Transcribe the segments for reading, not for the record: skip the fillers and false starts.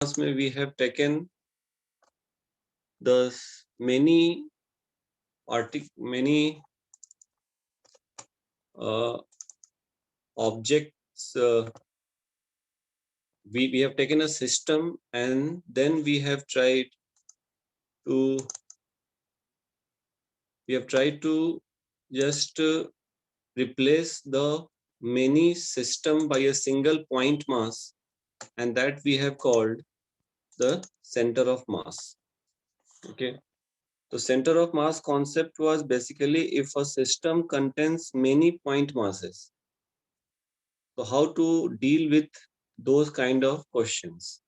class we have taken the many objects. We have taken a system and then we have tried to just replace the many system by a single point mass, and that we have called the center of mass. Okay, the center of mass concept was basically if a system contains many point masses, so how to deal with those kind of questions.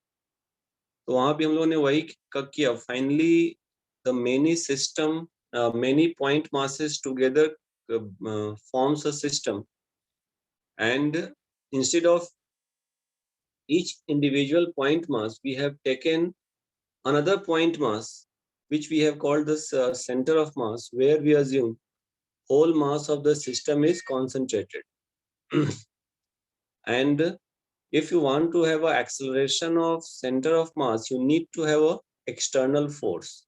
तो वहां भी हम लोगों ने वही किया. Finally the many system many point masses together forms a system, and instead of each individual point mass we have taken another point mass which we have called the center of mass, where we assume whole mass of the system is concentrated. And if you want to have an acceleration of center of mass, you need to have a external force.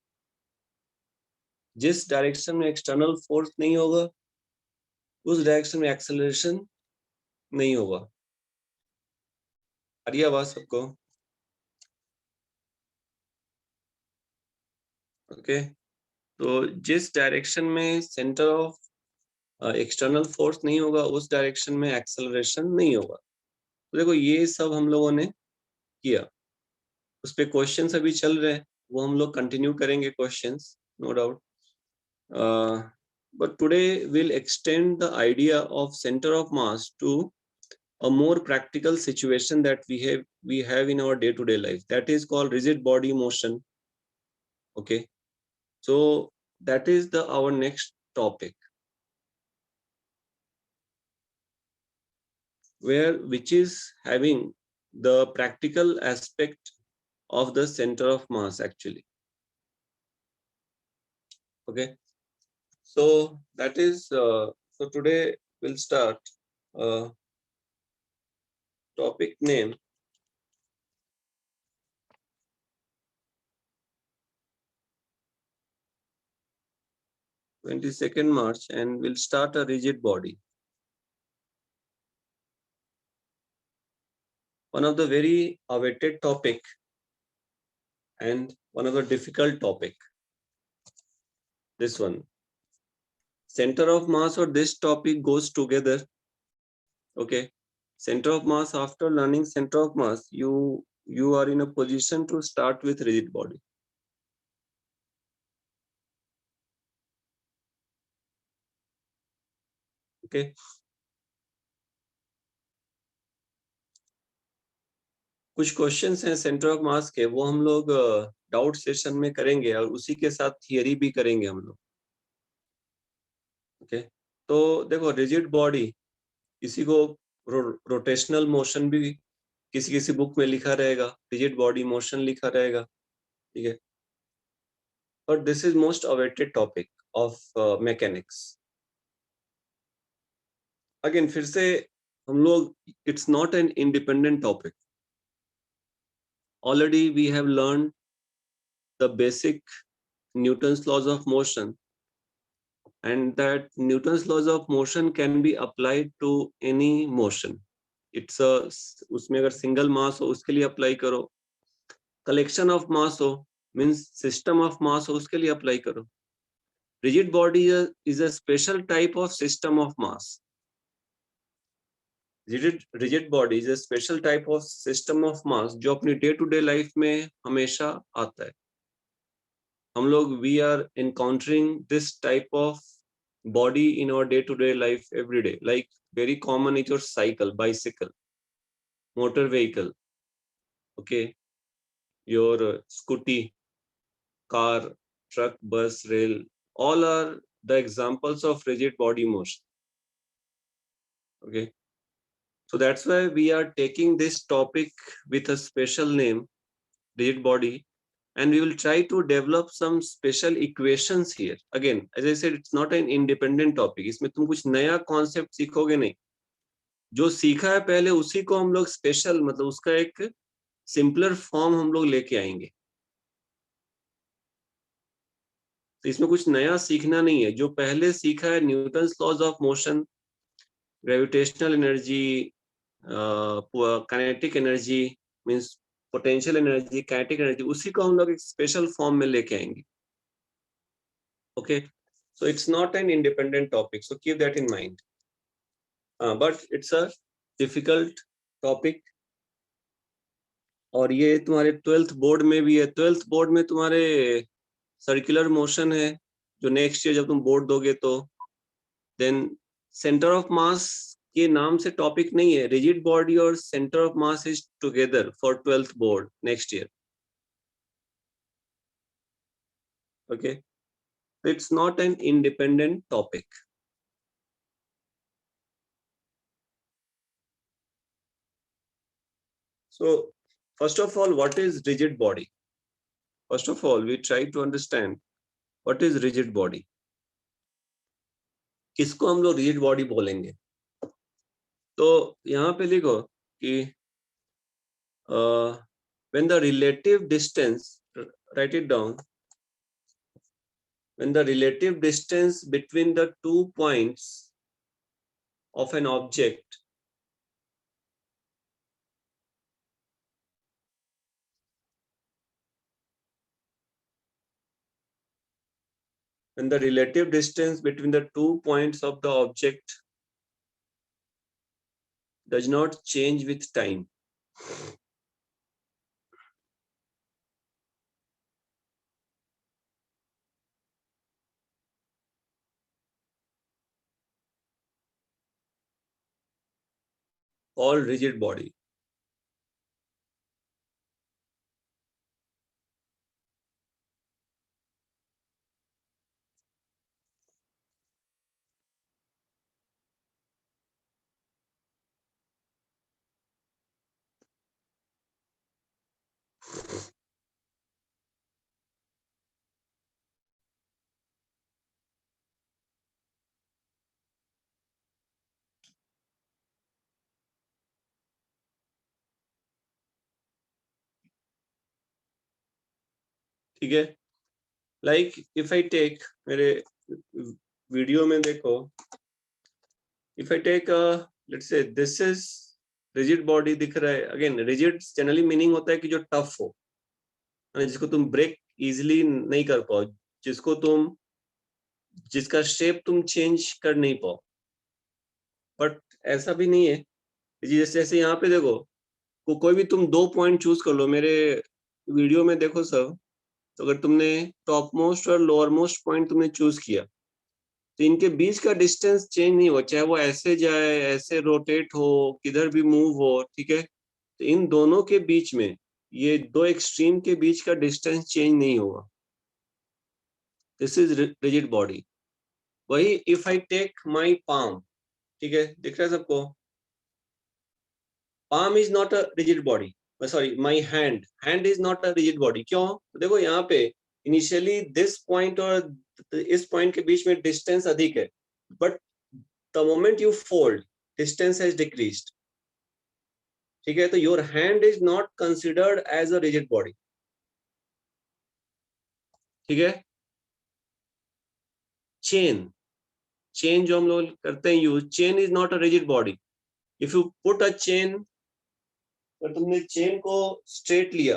जिस direction में external force नहीं होगा उस direction में acceleration नहीं होगा. आ रही आवाज सबको? ओके, तो जिस डायरेक्शन में सेंटर ऑफ एक्सटर्नल फोर्स नहीं होगा उस डायरेक्शन में एक्सेलरेशन नहीं होगा. तो देखो ये सब हम लोगों ने किया, उस पे क्वेश्चंस अभी चल रहे हैं, वो हम लोग कंटिन्यू करेंगे questions, no doubt. But today we'll extend the idea of center of mass to a more practical situation that we have in our day-to-day life, that is called rigid body motion. Okay, so that is our next topic, which is having the practical aspect of the center of mass actually. Okay, so that is so today we'll start topic name 22nd March, and we'll start a rigid body. One of the very awaited topic and one of the difficult topic. This one, center of mass, or this topic goes together. Okay, center of mass. After learning center of mass, you are in a position to start with rigid body. Okay, कुछ questions हैं centre of mass के, वो हम लोग doubt session में करेंगे और उसी के साथ थियरी भी करेंगे हम लोग. ओके, तो देखो रिजिड बॉडी, किसी को रोटेशनल मोशन भी किसी बुक में लिखा रहेगा, रिजिड बॉडी मोशन लिखा रहेगा. ठीक है, but this is most awaited topic of mechanics. Again फिर से हम लोग, it's not an independent topic. Already we have learn the basic Newton's laws of motion, and that Newton's laws of motion can be applied to any motion. It's a, उसमें अगर single मास हो उसके लिए apply करो, collection of mass हो means system of mass हो उसके लिए अप्लाई करो. Rigid body is a special type of system of mass. Rigid body is a special type of system of mass जो अपनी डे टू डे लाइफ में हमेशा आता है. हम लोग we are encountering this type of body in our day-to-day life every day. Like very common is your cycle, bicycle, motor vehicle, okay, your scooty, car, truck, bus, rail, all are the examples of rigid body motion. Okay, so that's why we are taking this topic with a special name, rigid body, and we will try to develop some special equations here. Again, as I said, it's not an independent topic. इसमें तुम कुछ नया concept सीखोगे नहीं, जो सीखा है पहले उसी को हम लोग स्पेशल, मतलब उसका एक सिंपलर फॉर्म हम लोग लेके आएंगे। तो इसमें कुछ नया सीखना नहीं है, जो पहले सीखा है Newton's laws of motion, gravitational energy, kinetic energy means potential energy, kinetic energy, उसी को हम लोग एक स्पेशल फॉर्म में लेके आएंगे। Okay, so it's not an independent topic, so keep that in mind. But it's a difficult topic, और ये तुम्हारे 12th बोर्ड में भी है। 12th बोर्ड में तुम्हारे सर्कुलर मोशन है, जो नेक्स्ट ईयर जब तुम बोर्ड दोगे तो देन सेंटर ऑफ मास के नाम से टॉपिक नहीं है, रिजिड बॉडी और centre of mass is together for 12th board next year. Okay, it's not an independent topic. So first of all, what is rigid body? First of all, we try to understand what is rigid body. किसको हम लोग rigid body बोलेंगे? तो यहाँ पे लिखो कि when the relative distance, write it down, when the relative distance between the 2 points of an object when the relative distance between the 2 points of the object does not change with time, called rigid body. ठीक है, like if I take, मेरे video में देखो, if I take let's say this is rigid body दिख रहा है। Again rigid generally meaning होता है कि जो टफ हो, जिसको तुम ब्रेक इजीली नहीं कर पाओ, जिसको तुम, जिसका शेप तुम चेंज कर नहीं पाओ। बट ऐसा भी नहीं है, जैसे जैसे यहाँ पे देखो, कोई भी तुम 2 पॉइंट चूज कर लो, मेरे वीडियो में देखो सब, तो अगर तुमने टॉप मोस्ट और लोअर मोस्ट पॉइंट तुमने चूज किया, तो इनके बीच का डिस्टेंस चेंज नहीं हो, चाहे वो ऐसे जाए, ऐसे रोटेट हो, किधर भी मूव हो, ठीक है, तो इन दोनों के बीच में, ये दो एक्सट्रीम के बीच का डिस्टेंस चेंज नहीं होगा। This is rigid body. वही if I take my palm, ठीक है, दिख रहा है सबको, palm is not a rigid body, sorry my hand is not a rigid body. क्यों? तो देखो यहाँ पे इनिशियली दिस पॉइंट और इस पॉइंट के बीच में डिस्टेंस अधिक है, but the moment you fold distance has decreased. ठीक है, तो your hand is not considered as a rigid body. ठीक है, चेन जो हम लोग करते हैं use, chain is not a rigid body. If you put a chain, अगर तुमने चेन को स्ट्रेट लिया,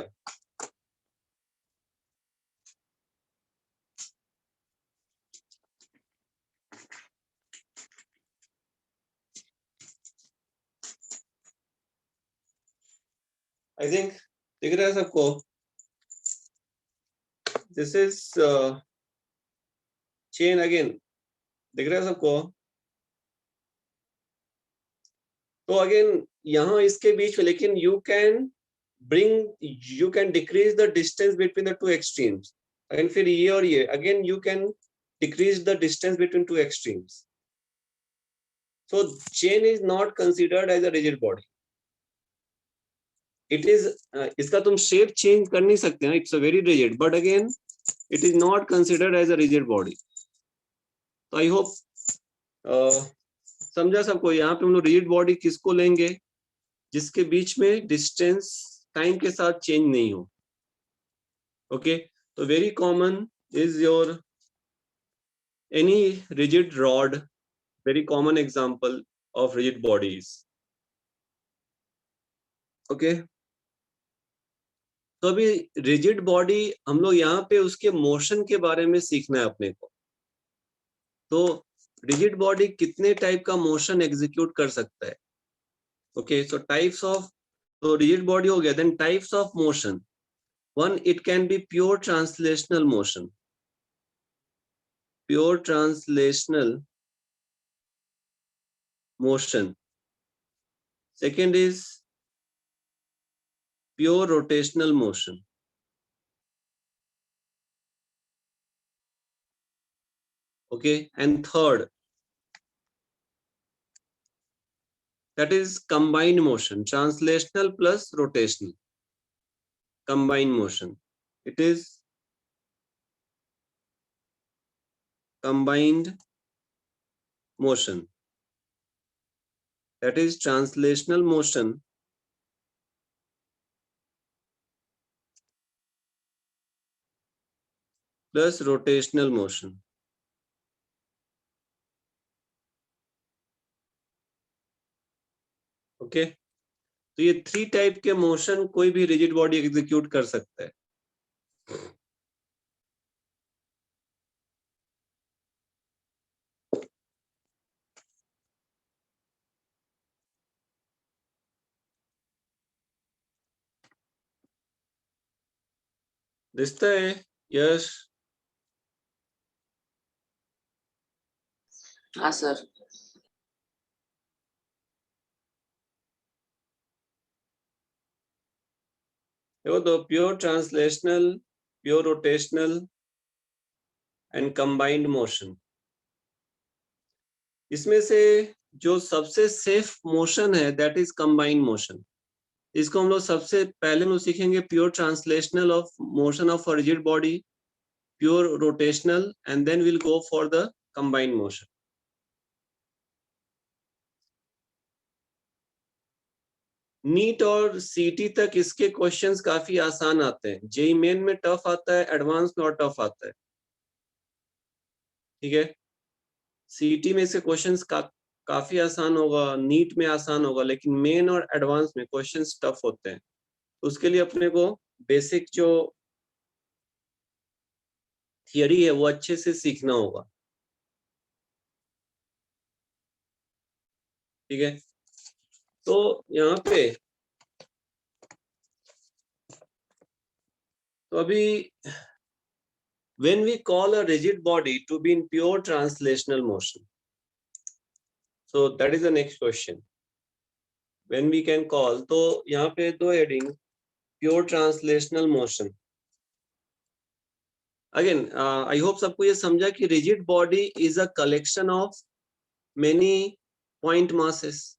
आई थिंक दिख रहा है सबको, दिस इज चेन, अगेन दिख रहा है सबको। तो अगेन यहाँ इसके बीच में, लेकिन you can decrease the distance between the two extremes. Again फिर ये और ये, again you can decrease the distance between two extremes. So chain is not considered as a rigid body. It is इसका तुम शेप चेंज कर नहीं सकते ना, it's a very rigid, but again it is not considered as a rigid body. तो I hope समझा सबको। यहाँ पे हम लोग रिजिड बॉडी किसको लेंगे? जिसके बीच में डिस्टेंस टाइम के साथ चेंज नहीं हो. ओके, तो very common is your any rigid rod, very common example of rigid bodies. Okay, तो अभी रिजिड बॉडी हम लोग यहाँ पे उसके मोशन के बारे में सीखना है अपने को. तो रिजिड बॉडी कितने टाइप का मोशन एग्जीक्यूट कर सकता है. ओके, सो टाइप्स ऑफ, तो रिजिड बॉडी हो गया. Then types of motion. One, it can be pure translational motion. Pure translational motion. Second is pure rotational motion. Okay, and third, that is combined motion, translational plus rotational. Combined motion. It is combined motion. That is translational motion plus rotational motion. Okay, तो ये 3 type के motion कोई भी rigid body execute कर सकता है. दिखता है यश? हाँ सर. देखो, तो pure translational, pure rotational and combined motion. इसमें से जो सबसे सेफ मोशन है दैट इज कंबाइंड मोशन. इसको हम लोग सबसे पहले हम लोग सीखेंगे pure translational of motion of a rigid body, pure rotational, and then will go for the combined motion. NEET और सीटी तक इसके क्वेश्चंस काफी आसान आते हैं. जेई मेन में टफ आता है, एडवांस में और टफ आता है. ठीक है, सीटी में इसके क्वेश्चंस काफी आसान होगा, नीट में आसान होगा, लेकिन मेन और एडवांस में क्वेश्चंस टफ होते हैं. उसके लिए अपने को बेसिक जो थियरी है वो अच्छे से सीखना होगा. ठीक है, तो यहाँ पे तो अभी when we call a rigid body to be in pure translational motion, so that is the next question. When we can call, तो यहाँ पे दो heading, pure translational motion. Again, I hope सबको ये समझा कि rigid body is a collection of many point masses,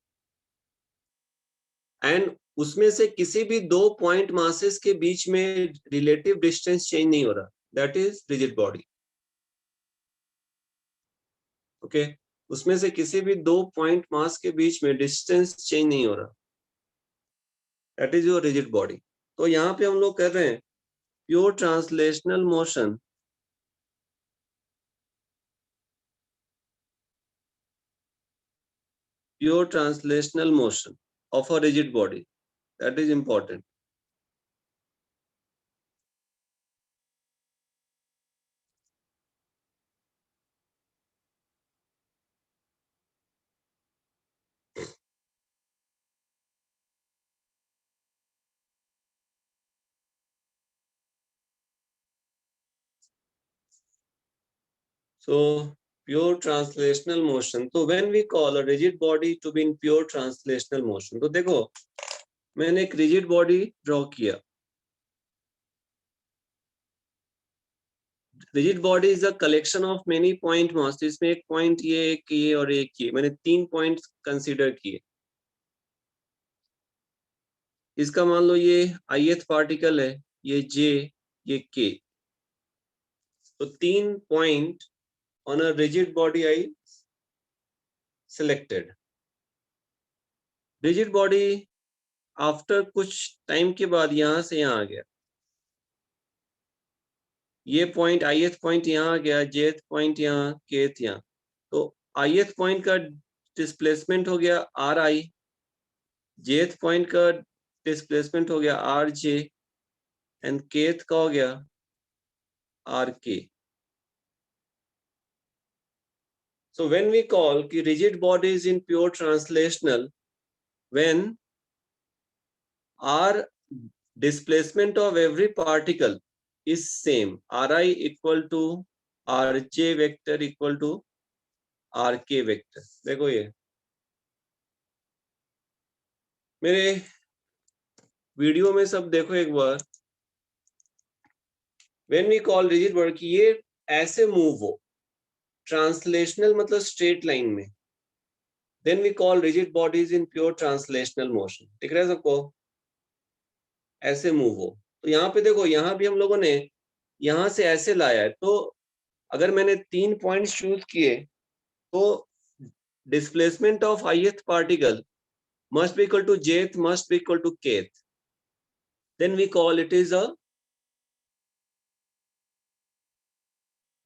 and उसमें से किसी भी दो point masses के बीच में relative distance change नहीं हो रहा. That is rigid body. Okay, उसमें से किसी भी दो point mass के बीच में distance change नहीं हो रहा. That is your rigid body. तो यहाँ पे हम लोग कर रहे हैं pure translational motion of a rigid body. That is important. So pure translational motion. So when we call a rigid body to be in pure translational motion, तो देखो मैंने एक rigid body draw किया. Rigid body is a collection of many point mass. तो इसमें एक point ये और एक ये, मैंने 3 points consider किए. इसका मान लो ये ith पार्टिकल है, ये J, ये K. तो 3 point on a rigid body I selected. Rigid body after कुछ टाइम के बाद यहां से यहां आ गया, ये पॉइंट ith पॉइंट यहाँ आ गया, jth पॉइंट यहाँ, kth यहाँ, तो ith पॉइंट का डिस्प्लेसमेंट हो गया ri, jth पॉइंट का डिस्प्लेसमेंट हो गया rj एंड kth का हो गया rk. So when we call कि rigid body is in pure translational, when r displacement of every particle is same, ri equal to rj vector equal to rk vector. देखो ये मेरे video में सब देखो एक बार, when we call rigid body कि ये ऐसे मूव हो, ट्रांसलेशनल मतलब स्ट्रेट लाइन में, then we call rigid bodies in pure translational motion. दिख रहा है सबको? ऐसे मूव हो, तो यहाँ पे देखो, यहाँ भी हम लोगों ने यहाँ से ऐसे लाया है, तो अगर मैंने 3 पॉइंट्स चूज किए तो displacement of ith particle must be equal to jth must be equal to kth, then we call it is a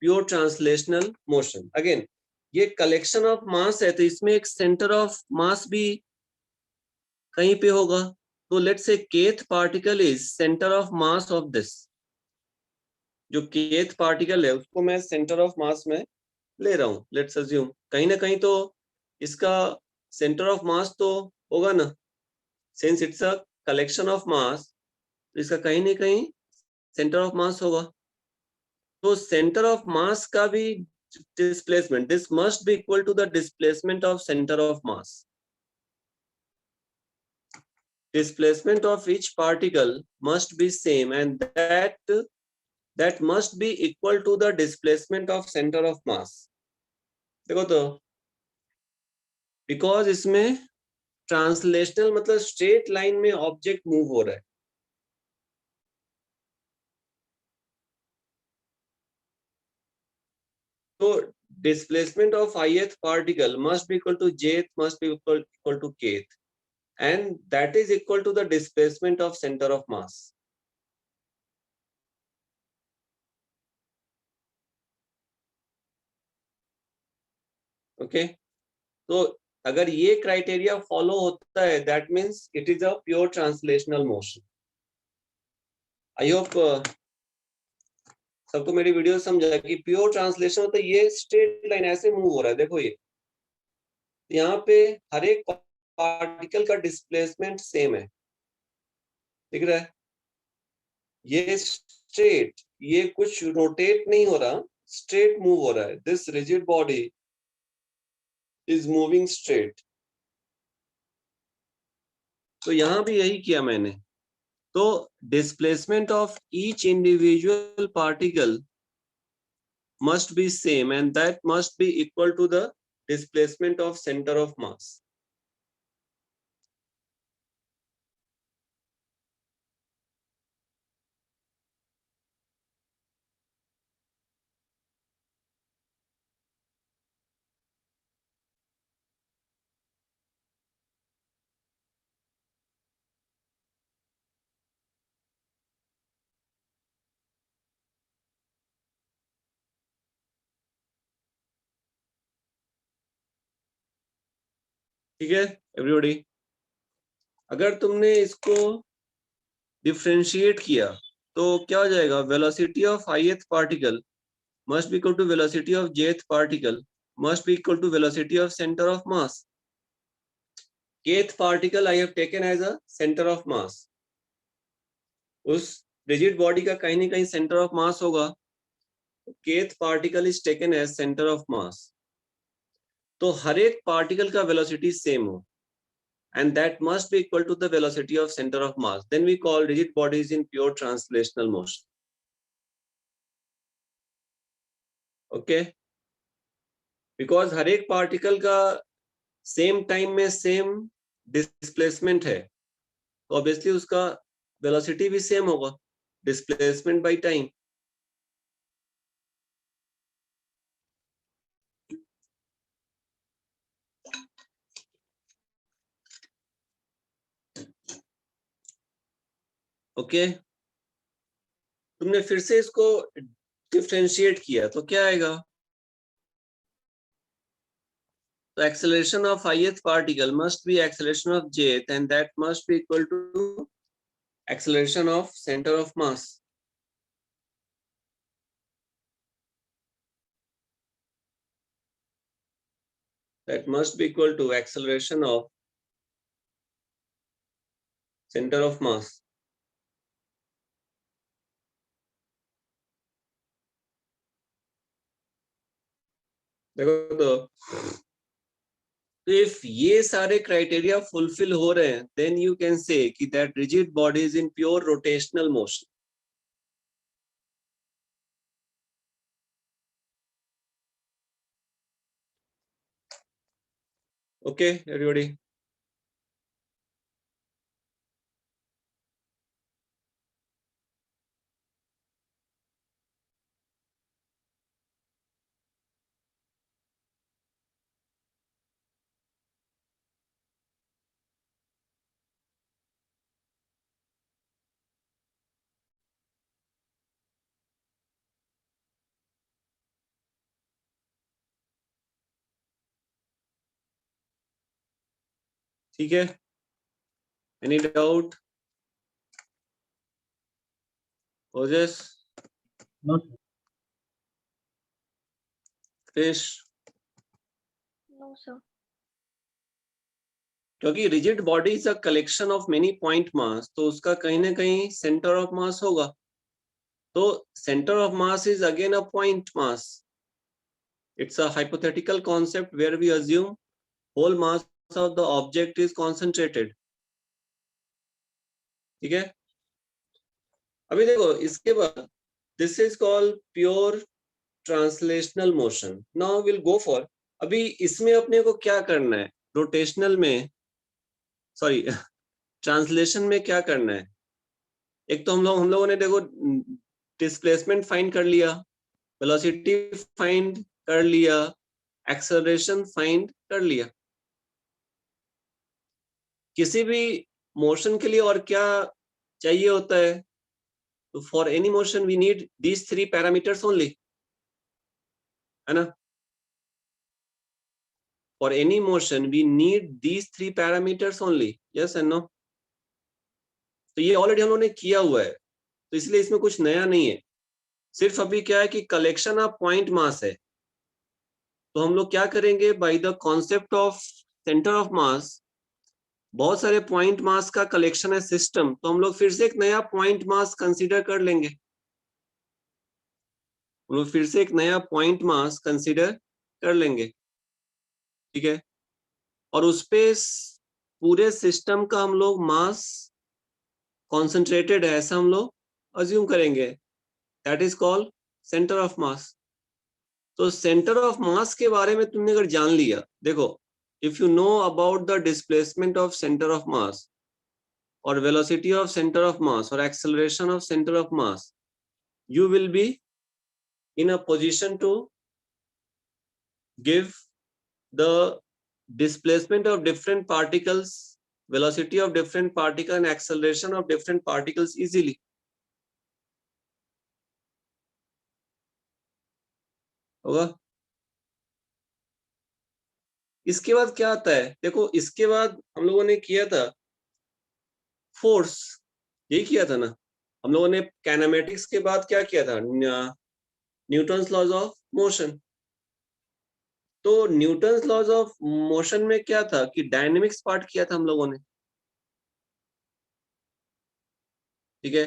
pure translational motion. Again ये कलेक्शन ऑफ मास है, तो इसमें एक सेंटर ऑफ मास भी कहीं पे होगा, तो let's say kth particle is centre of mass of this, जो kth पार्टिकल है उसको मैं सेंटर ऑफ मास में ले रहा हूं, लेट्स अज्यूम कहीं ना कहीं तो इसका सेंटर ऑफ मास तो होगा ना, since it's a collection of mass, तो इसका कहीं ना कहीं सेंटर ऑफ मास होगा, तो सेंटर ऑफ मास का भी displacement, this must be equal to the displacement of centre of mass. Displacement of each particle must be same and that must be equal to the displacement of center of mass. देखो तो because इसमें translational मतलब straight line में object move हो रहा है, तो displacement of ith particle must be equal to jth must be equal to kth, and that is equal to the displacement of center of mass. Okay तो अगर ये criteria follow होता है, that means it is a pure translational motion. I hope सबको मेरी video समझा कि pure translation होता है ये स्ट्रेट लाइन ऐसे मूव हो रहा है, देखो ये यहाँ पे हर एक पार्टिकल का डिस्प्लेसमेंट सेम है, दिख रहा है, ये स्ट्रेट, ये कुछ रोटेट नहीं हो रहा, स्ट्रेट मूव हो रहा है, this rigid body is moving straight. तो यहां भी यही किया मैंने, तो displacement of each individual particle must be same and that must be equal to the displacement of center of mass. ठीक है एवरीबॉडी, अगर तुमने इसको डिफरेंशिएट किया तो क्या हो जाएगा, velocity of ith particle must be equal to velocity of jth particle must be equal to velocity of center of mass. kth particle I have taken as a center of mass, उस rigid body का कहीं ना कहीं centre of mass होगा, kth particle is taken as center of mass, तो हर एक particle का velocity same हो, and that must be equal to the velocity of center of mass, then we call rigid bodies in pure translational motion. Okay, because हर एक particle का same time में same displacement है, तो obviously उसका velocity भी same होगा, displacement by time. Okay, तुमने फिर से इसको डिफरेंशिएट किया तो क्या आएगा? तो acceleration of ith particle must be acceleration of jth, and that must be equal to acceleration of center of mass. That must be equal to acceleration of center of mass. देखो तो if ये सारे criteria fulfill हो रहे हैं, then you can say कि that rigid body is in pure rotational motion. Okay, everybody. ठीक है? Any doubt? Moses? No. Krish? No, sir. क्योंकि rigid body is a collection of many point मास, तो उसका कहीं ना कहीं सेंटर ऑफ मास होगा. तो centre of mass is again a point mass. It's a hypothetical concept where we assume whole mass of the object is concentrated. ठीक है? अभी देखो इसके बाद this is called pure translational motion. Now will go for, अभी इसमें अपने को क्या करना है रोटेशनल में, सॉरी ट्रांसलेशन में क्या करना है? एक तो हम लोगों ने देखो डिस्प्लेसमेंट फाइंड कर लिया, वेलोसिटी फाइंड कर लिया, एक्सेलरेशन फाइंड कर लिया. किसी भी मोशन के लिए और क्या चाहिए होता है? तो for any motion we need these 3 parameters only, है ना? For any motion we need these 3 parameters only. Yes and no? तो ये ऑलरेडी हम लोगों ने किया हुआ है, तो इसलिए इसमें कुछ नया नहीं है. सिर्फ अभी क्या है कि कलेक्शन ऑफ पॉइंट मास है. तो हम लोग क्या करेंगे, by the concept of centre of मास, बहुत सारे पॉइंट मास का कलेक्शन है सिस्टम, तो हम लोग फिर से एक नया पॉइंट मास कंसीडर कर लेंगे. हम लोग फिर से एक नया पॉइंट मास कंसीडर कर लेंगे. ठीक है? और उस पे पूरे सिस्टम का हम लोग मास कॉन्सेंट्रेटेड है ऐसा हम लोग अज्यूम करेंगे. That is called centre of मास. तो सेंटर ऑफ मास के बारे में तुमने अगर जान लिया, देखो if you know about the displacement of center of mass or velocity of center of mass or acceleration of center of mass, you will be in a position to give the displacement of different particles, velocity of different particle and acceleration of different particles easily. होगा? इसके बाद क्या आता है? देखो इसके बाद हम लोगों ने किया था फोर्स, यही किया था ना हम लोगों ने. काइनेमेटिक्स के बाद क्या किया था? Newton's laws of motion. तो न्यूटन्स लॉज ऑफ मोशन में क्या था कि डायनेमिक्स पार्ट किया था हम लोगों ने. ठीक है?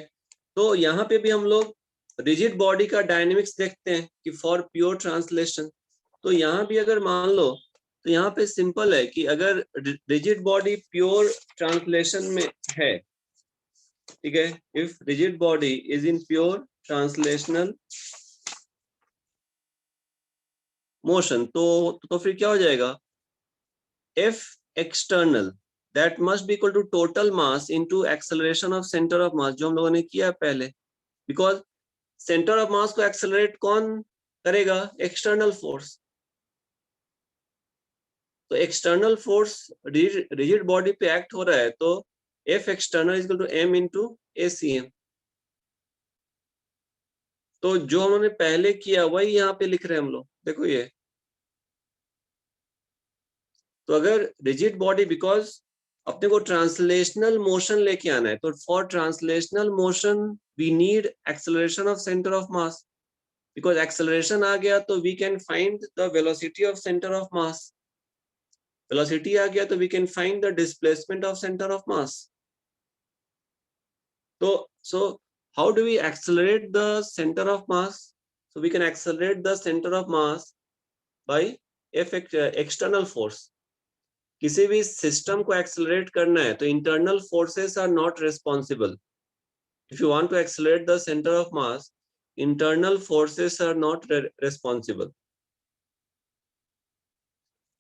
तो यहाँ पे भी हम लोग रिजिड बॉडी का डायनेमिक्स देखते हैं कि फॉर प्योर ट्रांसलेशन. तो यहाँ भी अगर मान लो तो यहाँ पे सिंपल है कि अगर रिजिड बॉडी प्योर ट्रांसलेशन में है, ठीक है, if rigid body is in pure translational motion, तो फिर क्या हो जाएगा? F external that must be equal to total mass into acceleration of center of mass, जो हम लोगों ने किया पहले. बिकॉज सेंटर ऑफ मास को एक्सेलरेट कौन करेगा? External force. तो एक्सटर्नल फोर्स रिजिड बॉडी पे एक्ट हो रहा है, तो F external is equal to M into ACM। तो जो हमने पहले किया वही यहाँ पे लिख रहे हैं हम लोग, देखो ये। तो अगर रिजिड बॉडी, बिकॉज अपने को ट्रांसलेशनल मोशन लेके आना है, तो for translational motion we need acceleration of centre of mass, because acceleration आ गया तो we can find the velocity of centre of mass, velocity आ गया तो we can find the displacement of centre of mass. So how do we accelerate the center of mass? So we can accelerate the center of mass by external force. किसी भी system को accelerate करना है तो internal forces are not responsible. If you want to accelerate the centre of mass, internal forces are not responsible.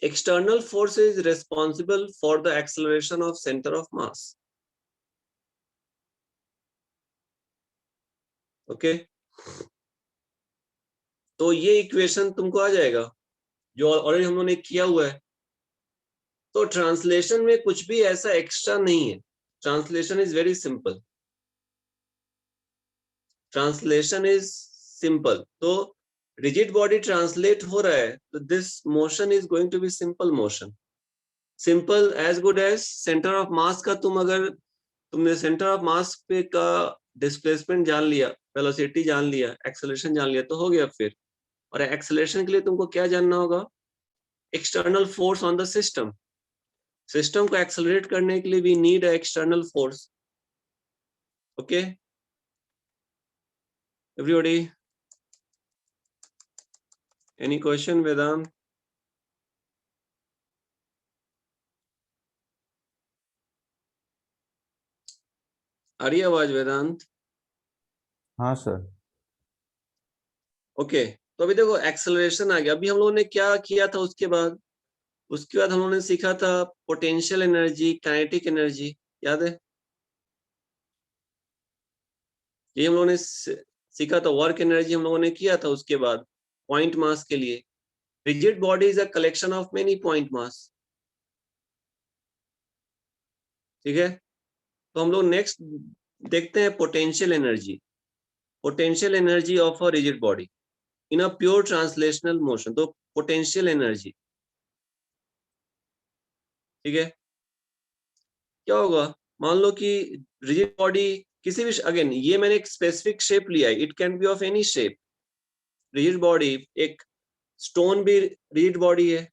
External force is responsible for the acceleration of center of mass. Okay तो ये equation तुमको आ जाएगा जो already हम लोगों ने किया हुआ है। तो ट्रांसलेशन में कुछ भी ऐसा एक्स्ट्रा नहीं है, translation is very simple, translation is simple. तो रिजिड बॉडी ट्रांसलेट हो रहा है तो this motion is going to be simple motion, simple as good as centre of mass का। तुमने सेंटर ऑफ मास पे का डिस्प्लेसमेंट जान लिया, वेलोसिटी जान लिया, एक्सेलरेशन जान लिया, तो हो गया फिर। और एक्सेलरेशन के लिए तुमको क्या जानना होगा? External force on the system. System को एक्सेलरेट करने के लिए we need external force. Okay everybody, any question Vedant? आ रही है आवाज वेदांत? हाँ सर। ओके तो अभी देखो एक्सेलरेशन आ गया। अभी हम लोगों ने क्या किया था? उसके बाद हम लोगों ने सीखा था पोटेंशियल एनर्जी, काइनेटिक एनर्जी, याद है? ये हम लोगों ने सीखा था। वर्क एनर्जी हम लोगों ने किया था। उसके बाद पॉइंट मास के लिए rigid body is a collection of many point मास। ठीक है, तो हम लोग नेक्स्ट देखते हैं potential energy. Potential energy of a rigid body in a pure translational motion. तो पोटेंशियल एनर्जी, ठीक है, क्या होगा? मान लो कि रिजिड बॉडी किसी भी, अगेन ये मैंने एक स्पेसिफिक शेप लिया है, it can be of any shape. Rigid body, एक स्टोन भी रिजिड बॉडी है,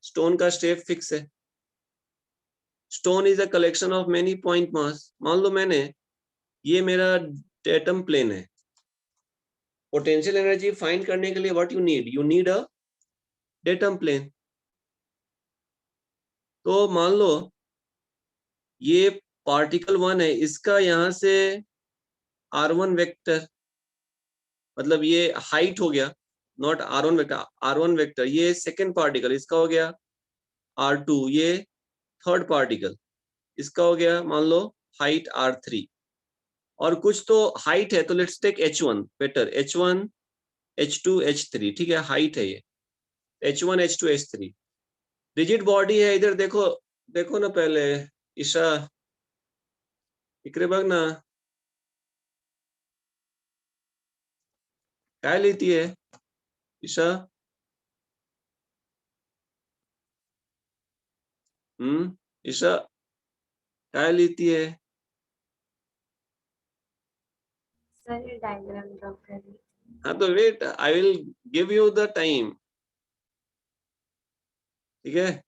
स्टोन का शेप फिक्स है। Stone is a collection of many point mass. मान लो ये मेरा डेटम प्लेन है। पोटेंशियल एनर्जी फाइंड करने के लिए what you need a datum plane. तो मान लो ये पार्टिकल 1 है, इसका यहां से r1 वेक्टर, मतलब ये हाइट हो गया, not r1 vector, r1 vector. ये सेकेंड पार्टिकल, इसका हो गया r2। ये थर्ड पार्टिकल, इसका हो गया मान लो हाइट r3। और कुछ तो हाइट है, तो let's take h1 better, h1 h2 h3, ठीक है, हाइट है ये h1 h2 h3। Rigid body है, इधर देखो, देखो ना पहले ईशा, इकडे बघ ना, काय लिहिती है ईशा? ईशा काय लिहिती है? सर ये डायग्राम ड्रॉ कर रही। हाँ तो wait, I will give you the time, ठीक है?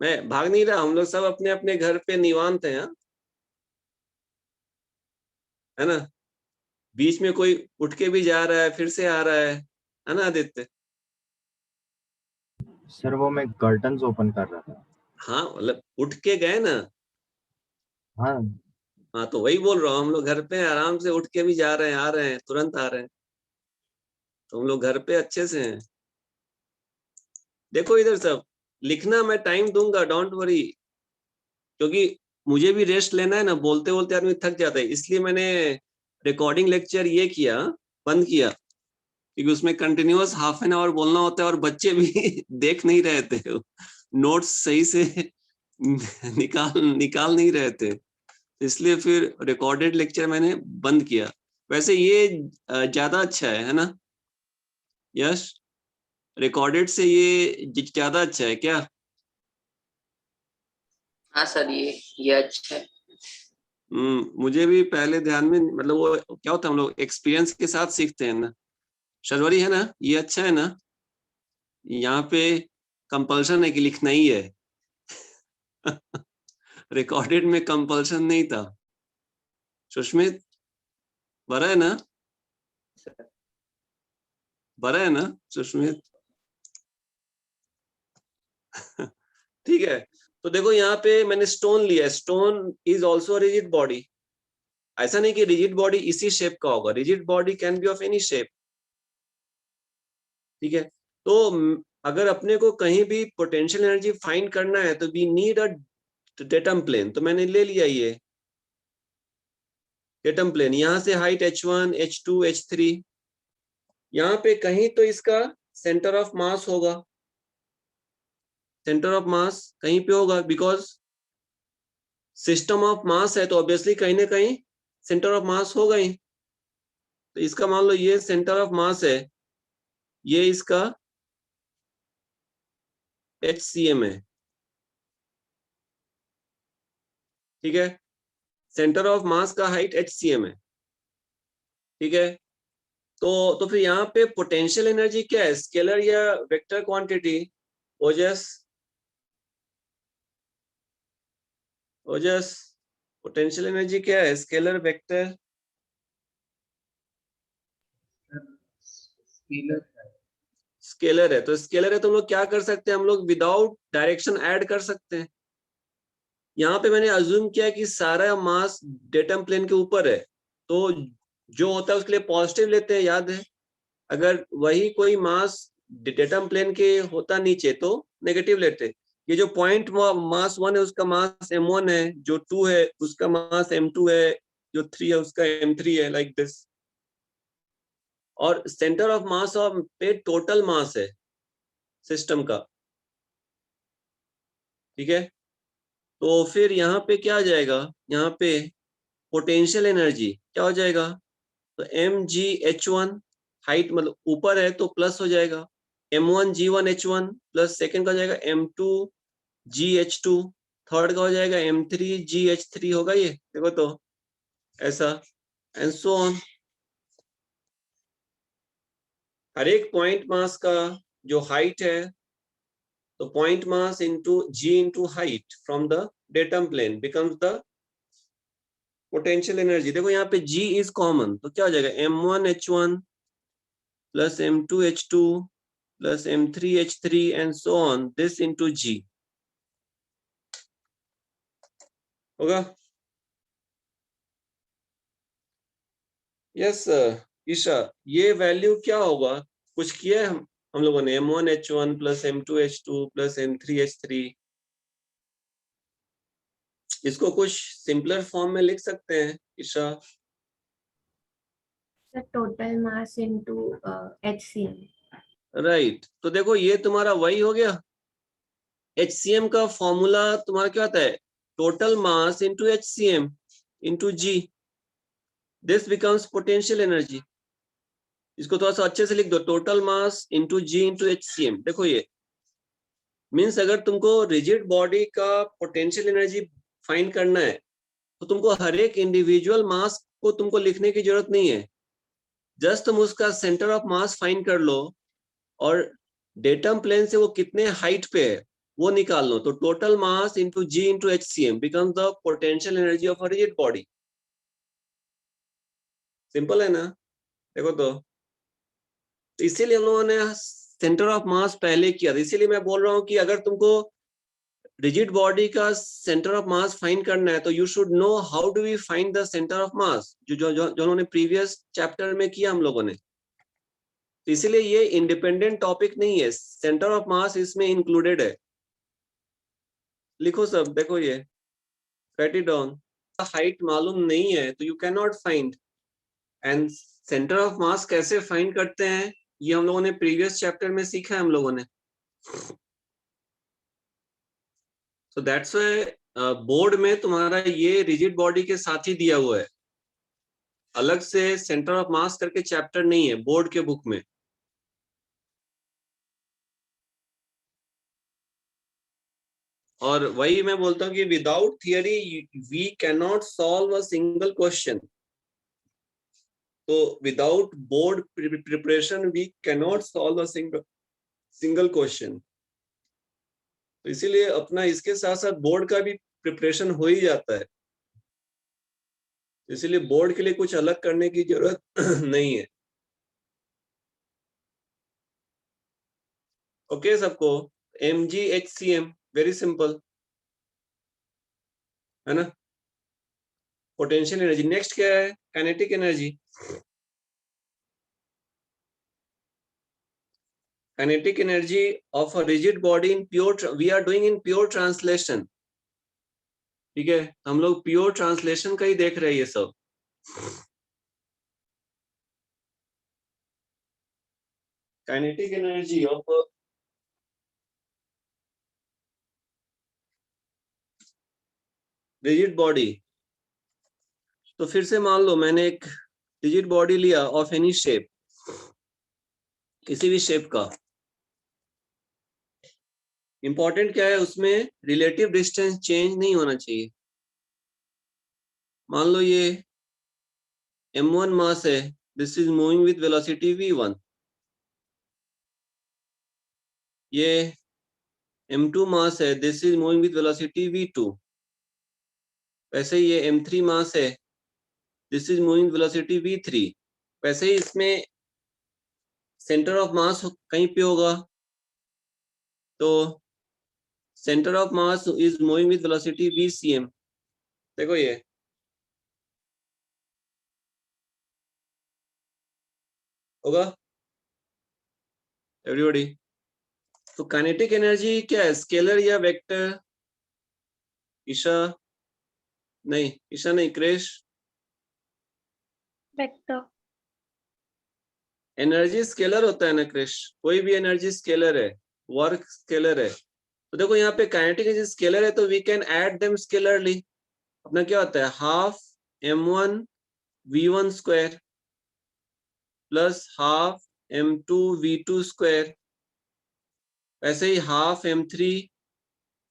मैं भाग नहीं रहा, हम लोग सब अपने अपने घर पे निवांत हैं, हाँ? है ना? बीच में कोई उठ के भी जा रहा है, फिर से आ रहा है ना आदित्य? सर वो मैं कर्टन्स ओपन कर रहा था। हाँ मतलब उठ के गए ना। हाँ हाँ तो वही बोल रहा हूँ, हम लोग घर पे आराम से उठ के भी जा रहे हैं, आ रहे हैं, तुरंत आ रहे हैं। तो हम लोग घर पे अच्छे से हैं। देखो इधर सब लिखना, मैं टाइम दूंगा, डोंट वरी, क्योंकि मुझे भी रेस्ट लेना है ना, बोलते बोलते आदमी थक जाता है। इसलिए मैंने रिकॉर्डिंग लेक्चर ये किया, बंद किया, क्योंकि उसमें कंटिन्यूअस हाफ एन आवर बोलना होता है और बच्चे भी देख नहीं रहे थे, नोट्स सही से निकाल नहीं रहे थे। इसलिए फिर रिकॉर्डेड लेक्चर मैंने बंद किया। वैसे ये ज्यादा अच्छा है ना यश? रिकॉर्डेड से ये ज्यादा अच्छा है क्या? हाँ सर, ये अच्छा है। मुझे भी पहले ध्यान में, मतलब वो क्या होता है, हम लोग एक्सपीरियंस के साथ सीखते हैं ना। शर्वरी है ना, ये अच्छा है ना? यहाँ पे कंपल्सन है कि लिखना ही है। रिकॉर्डेड में कंपल्सन नहीं था। सुष्मित बरा है ना? बरा है ना सुष्मित? ठीक है। तो देखो यहाँ पे मैंने स्टोन लिया। Stone is also rigid body. ऐसा नहीं कि रिजिड बॉडी इसी शेप का होगा, rigid body can be of any shape. ठीक है। तो अगर अपने को कहीं भी पोटेंशियल एनर्जी फाइंड करना है तो we need a datum plane. तो मैंने ले लिया ये डेटम प्लेन। यहां से हाइट h1, h2, h3, यहाँ पे कहीं तो इसका सेंटर ऑफ मास होगा। सेंटर ऑफ मास कहीं पे होगा, बिकॉज सिस्टम ऑफ मास है तो ऑब्वियसली कहीं ना कहीं सेंटर ऑफ मास होगा ही। तो इसका मान लो ये सेंटर ऑफ मास है, ये इसका HCM है। ठीक है। सेंटर ऑफ मास का हाइट HCM है। ठीक है। तो फिर यहाँ पे पोटेंशियल एनर्जी क्या है, स्केलर या वेक्टर क्वांटिटी? ओजस, ओजस, पोटेंशियल एनर्जी क्या है, स्केलर वेक्टर? स्केलर है। तो स्केलर है तो हम लोग क्या कर सकते हैं, हम लोग विदाउट डायरेक्शन ऐड कर सकते हैं। यहाँ पे मैंने अज्यूम किया कि सारा मास डेटम प्लेन के ऊपर है, तो जो होता है उसके लिए पॉजिटिव लेते हैं, याद है? अगर वही कोई मास डेटम प्लेन के होता नीचे तो नेगेटिव लेते। ये जो पॉइंट मास 1 है उसका मास m1 है, जो 2 है उसका मास m2 है, जो 3 है उसका m3 है, लाइक दिस। और सेंटर ऑफ मास ऑफ पे टोटल मास है सिस्टम का। ठीक है। तो फिर यहाँ पे क्या आ जाएगा, यहाँ पे पोटेंशियल एनर्जी क्या हो जाएगा, तो mgh1, हाइट मतलब ऊपर है तो प्लस हो जाएगा, m1g1h1 प्लस सेकंड का हो जाएगा m2gh2, थर्ड का हो जाएगा m3gh3 होगा। ये देखो तो ऐसा एंड सो ऑन। हर एक पॉइंट मास का जो हाइट है, तो point mass into g into height from the datum plane becomes the potential energy. देखो यहाँ पे g इज कॉमन, तो क्या हो जाएगा m1h1 plus m2h2 plus m3h3 and so on, this into g होगा। यस ईशा, ये वैल्यू क्या होगा, कुछ किया है हम लोगों ने, m1h1 plus m2h2 plus m3h3, इसको कुछ सिंपलर फॉर्म में लिख सकते हैं Isha? Total mass into HCM। Right. तो देखो ये तुम्हारा वही हो गया। HCM का फॉर्मूला तुम्हारा क्या होता है, total mass into HCM into g, this becomes potential energy. इसको थोड़ा सा अच्छे से लिख दो, total mass into g into HCM। देखो ये मीन्स अगर तुमको रिजिड बॉडी का पोटेंशियल एनर्जी फाइंड करना है तो तुमको हर एक इंडिविजुअल मास को तुमको लिखने की जरूरत नहीं है, जस्ट तुम उसका सेंटर ऑफ मास फाइंड कर लो और डेटम प्लेन से वो कितने हाइट पे है वो निकाल लो, तो total mass into g into HCM becomes the potential energy of a rigid body. Simple है ना? देखो तो इसीलिए हम लोगों ने सेंटर ऑफ मास पहले किया था। इसीलिए मैं बोल रहा हूँ कि अगर तुमको रिजिड बॉडी का सेंटर ऑफ मास फाइंड करना है तो you should know how do we find the centre of mass, जो उन्होंने प्रीवियस चैप्टर में किया हम लोगों ने। तो इसीलिए ये इंडिपेंडेंट टॉपिक नहीं है, सेंटर ऑफ मास इसमें इंक्लूडेड है। लिखो सब, देखो ये राइट इट डाउन। हाइट मालूम नहीं है तो you can not find, and centre of मास कैसे फाइंड करते हैं ये हम लोगों ने प्रीवियस चैप्टर में सीखा है हम लोगों ने। So that's why बोर्ड में तुम्हारा ये रिजिड बॉडी के साथ ही दिया हुआ है, अलग से सेंटर ऑफ मास करके चैप्टर नहीं है बोर्ड के बुक में। और वही मैं बोलता हूँ कि without theory we can not solve a single question. तो without board preparation we can not solve a single question. तो इसीलिए अपना इसके साथ साथ बोर्ड का भी प्रिपरेशन हो ही जाता है, इसीलिए बोर्ड के लिए कुछ अलग करने की जरूरत नहीं है। ओके सबको, MgHCl वेरी सिंपल है ना। Potential energy. नेक्स्ट क्या है? Kinetic energy. Kinetic energy of a rigid body in pure, we are doing in pure translation. ठीक है, हम लोग प्योर ट्रांसलेशन का ही देख रहे हैं ये सब। Kinetic energy of rigid body. तो फिर से मान लो मैंने एक रिजिड बॉडी लिया ऑफ एनी शेप, किसी भी शेप का। इंपॉर्टेंट क्या है उसमें? रिलेटिव डिस्टेंस चेंज नहीं होना चाहिए। मान लो ये m1 मास है, this is moving with velocity v1। ये m2 मास है, this is moving with velocity v2। वैसे ही ये m3 मास है, this is moving velocity v3। वैसे ही इसमें सेंटर ऑफ मास कहीं पे होगा, तो centre of mass is moving with velocity vcm। देखो ये होगा एवरीबॉडी। तो काइनेटिक एनर्जी क्या है, स्केलर या वेक्टर? ईशा नहीं, ईशा नहीं, क्रेश। वेक्टर। एनर्जी स्केलर होता है ना क्रिश, कोई भी एनर्जी स्केलर है, वर्क स्केलर है। तो देखो यहाँ पे काइनेटिक एनर्जी स्केलर है, तो we can add them scalarly. अपना क्या होता है, half m1 v1 square plus half m2 v2 square, ऐसे ही half m3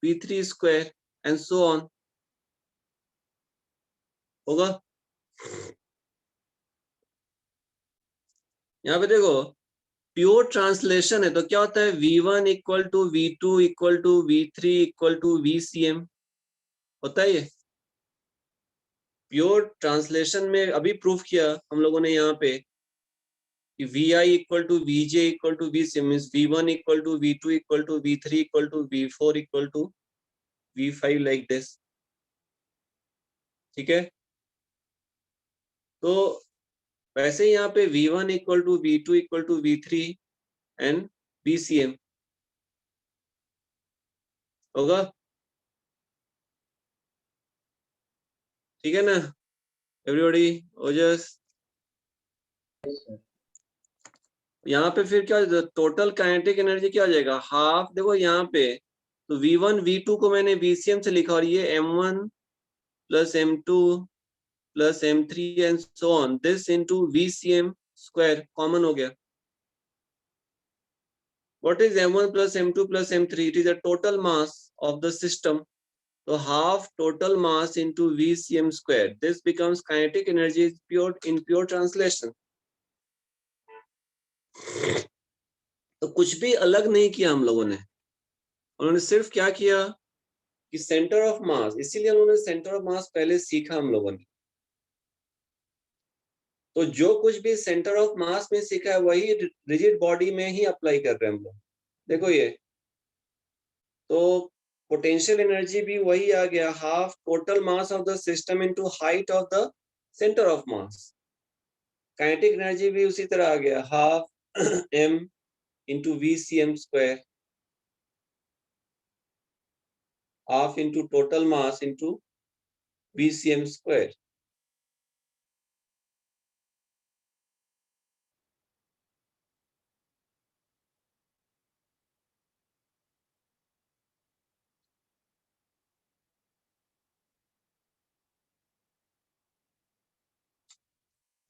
v3 square and so on होगा। यहाँ पे देखो प्योर ट्रांसलेशन है, तो क्या होता है, v1 equal to v2 equal to v3 equal to vcm होता है। ये प्योर ट्रांसलेशन में अभी प्रूफ किया हम लोगों ने यहाँ पे कि vi equal to vj equal to vc means v1 equal to v2 equal to v3 equal to v4 equal to v5 like this. ठीक है, तो वैसे ही यहाँ पे v1 equal to v2 equal to v3 and vcm होगा। ठीक है ना एवरीबॉडी, ओजस। यहाँ पे फिर क्या टोटल काइनेटिक एनर्जी क्या हो जाएगा, हाफ। देखो यहाँ पे तो v1 v2 को मैंने vcm से लिखा, और ये m1 plus m2 plus m3 and so on, this into vcm square common हो गया। What is m1 plus m2 plus m3? It is a total mass of the system. तो half total mass into vcm square, this becomes kinetic energy pure in pure translation. तो कुछ भी अलग नहीं किया हम लोगों ने, उन्होंने सिर्फ क्या किया कि सेंटर ऑफ मास, इसीलिए उन्होंने सेंटर ऑफ मास पहले सीखा हम लोगों ने। तो जो कुछ भी सेंटर ऑफ मास में सीखा है वही रिजिड बॉडी में ही अप्लाई कर रहे हैं हम लोग। देखो ये तो पोटेंशियल एनर्जी भी वही आ गया, half total mass of the system into height of the centre of mass. Kinetic energy भी उसी तरह आ गया, half m into vcm square, half into total mass into vcm square.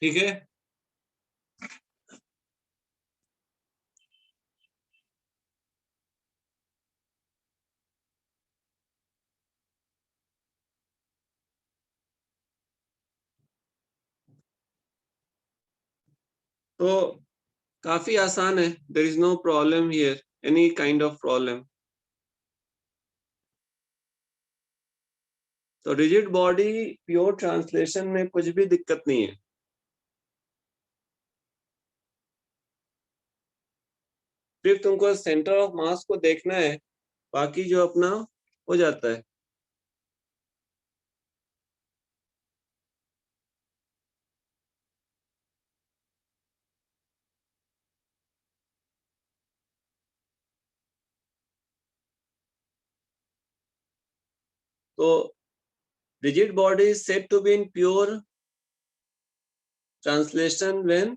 ठीक है। तो काफी आसान है, there is no problem here, any kind of problem. तो रिजिड बॉडी प्योर ट्रांसलेशन में कुछ भी दिक्कत नहीं है। सिर्फ तुमको सेंटर ऑफ मास को देखना है, बाकी जो अपना हो जाता है। तो rigid body is said to be in pure translation when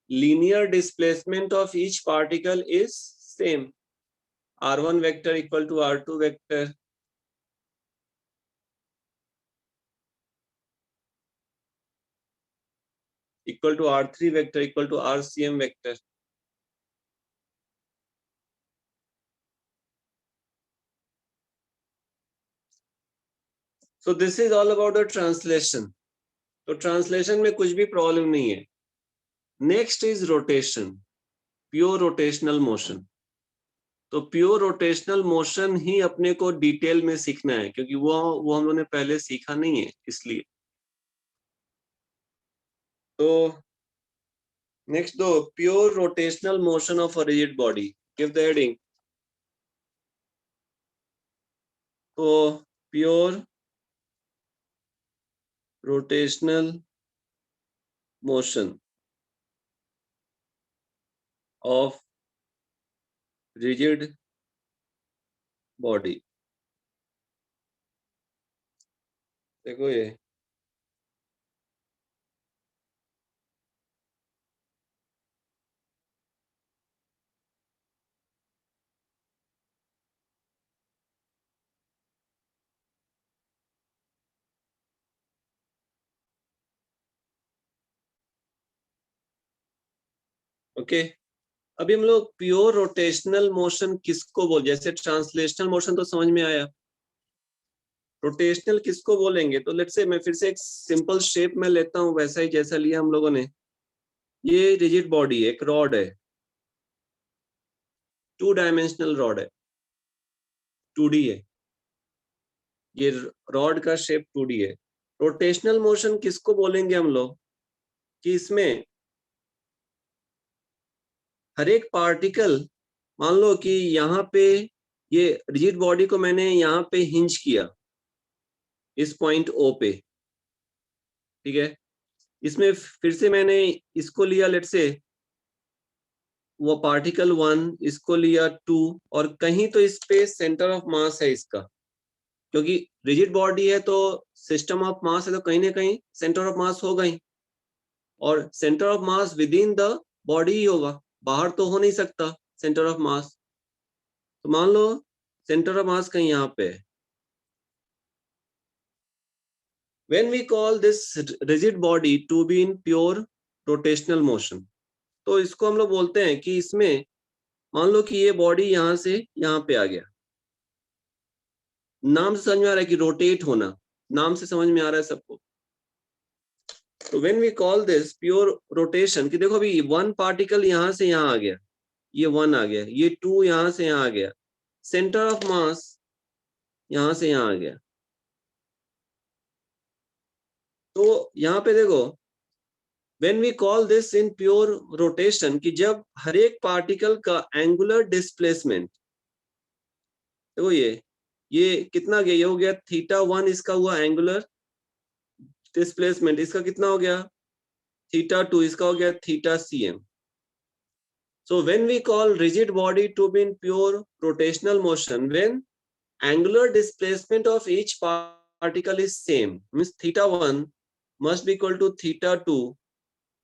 linear displacement of each particle is same. R1 vector equal to R2 vector. Equal to R3 vector equal to RCM vector. So this is all about the translation. तो translation में कुछ भी problem नहीं है। Next is rotation, pure rotational motion. तो pure rotational motion ही अपने को detail में सीखना है, क्योंकि वो हम लोगों ने पहले सीखा नहीं है, इसलिए। तो नेक्स्ट दो, pure rotational motion of a rigid body, give the heading. तो pure rotational motion of rigid body. देखो ये ओके। अभी हम लोग प्योर रोटेशनल मोशन किसको बोल, जैसे ट्रांसलेशनल मोशन तो समझ में आया, रोटेशनल किसको बोलेंगे? तो लेट्स से मैं फिर से एक सिंपल शेप में लेता हूं, वैसा ही जैसा लिया हम लोगों ने। ये रिजिड बॉडी एक रॉड है, 2 डायमेंशनल रॉड है, 2D है, ये रॉड का शेप 2D है। रोटेशनल मोशन किसको बोलेंगे हम लोग? कि इसमें हर एक पार्टिकल, मान लो कि यहाँ पे ये रिजिड बॉडी को मैंने यहाँ पे हिंज किया, इस पॉइंट O पे, ठीक है। इसमें फिर से मैंने इसको लिया, लेट से वो पार्टिकल 1, इसको लिया 2, और कहीं तो इस पे सेंटर ऑफ मास है इसका, क्योंकि रिजिड बॉडी है तो सिस्टम ऑफ मास है, तो कहीं ना कहीं सेंटर ऑफ मास होगा ही, और centre of mass within the body ही होगा, बाहर तो हो नहीं सकता सेंटर ऑफ मास। तो मान लो सेंटर ऑफ मास कहीं यहाँ पे है। When we call this rigid body to be in pure rotational motion, तो इसको हम लोग बोलते हैं कि इसमें मान लो कि ये बॉडी यहाँ से यहाँ पे आ गया, नाम से समझ में आ रहा है कि रोटेट होना, नाम से समझ में आ रहा है सबको। तो when we call this pure rotation, कि देखो अभी 1 पार्टिकल यहाँ से यहाँ आ गया, ये 1 आ गया, ये 2 यहाँ से यहाँ आ गया, सेंटर ऑफ मास यहाँ से यहाँ आ गया। तो यहाँ पे देखो, when we call this in pure rotation, कि जब हर एक पार्टिकल का एंगुलर डिस्प्लेसमेंट, देखो ये कितना गया, ये हो गया θ1, इसका हुआ एंगुलर डिस्प्लेसमेंट, इसका कितना हो गया θ2, इसका हो गया θcm। So when we call rigid body to be in pure rotational motion, when angular displacement of each particle is same, means θ1 must be equal to θ2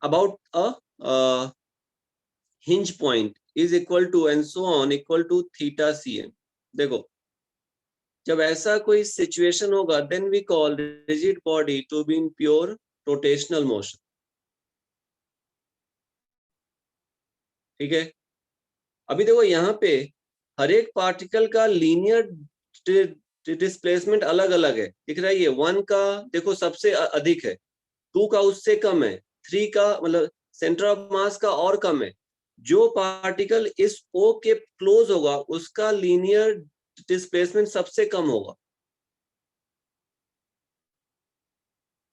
about a hinge point is equal to and so on equal to θcm। देखो जब ऐसा कोई situation होगा, then we call rigid body to be in pure rotational motion। ठीक है, अभी देखो यहाँ पे हर एक पार्टिकल का लीनियर डिस्प्लेसमेंट अलग अलग है, दिख रहा है ये 1 का देखो सबसे अधिक है, 2 का उससे कम है, 3 का मतलब सेंटर ऑफ मास का और कम है। जो पार्टिकल इस O के क्लोज होगा उसका लीनियर डिस्प्लेसमेंट सबसे कम होगा।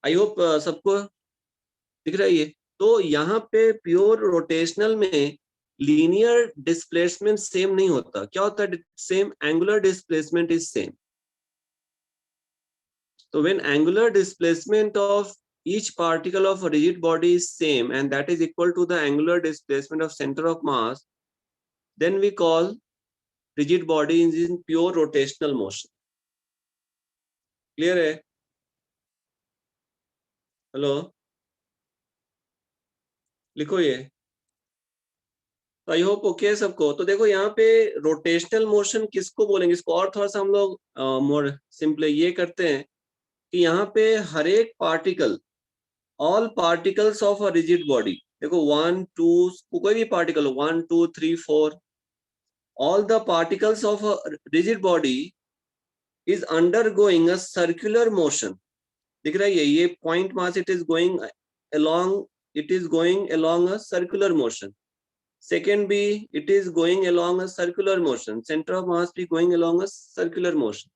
आई होप सबको दिख रहा है ये। तो यहाँ पे प्योर रोटेशनल में लीनियर डिस्प्लेसमेंट सेम नहीं होता। क्या होता है same? Angular displacement is same. तो when angular displacement of each particle of a rigid body is same and that is equal to the angular displacement of center of mass, then we call rigid body is in pure rotational motion. Clear है? Hello, लिखो ये। तो I hope okay है सबको। तो देखो यहाँ पे रोटेशनल मोशन किसको बोलेंगे, इसको और थोड़ा सा हम लोग मोर सिंपल ये करते हैं कि यहाँ पे हर एक particle, all particles of a rigid body, देखो 1 2 कोई भी पार्टिकल हो 1 2 3 4, all the particles of a rigid body is undergoing a circular motion। दिख रहा है ये point mass, it is going along a circular motion। Second B, it is going along a circular motion, center of mass be going along a circular motion।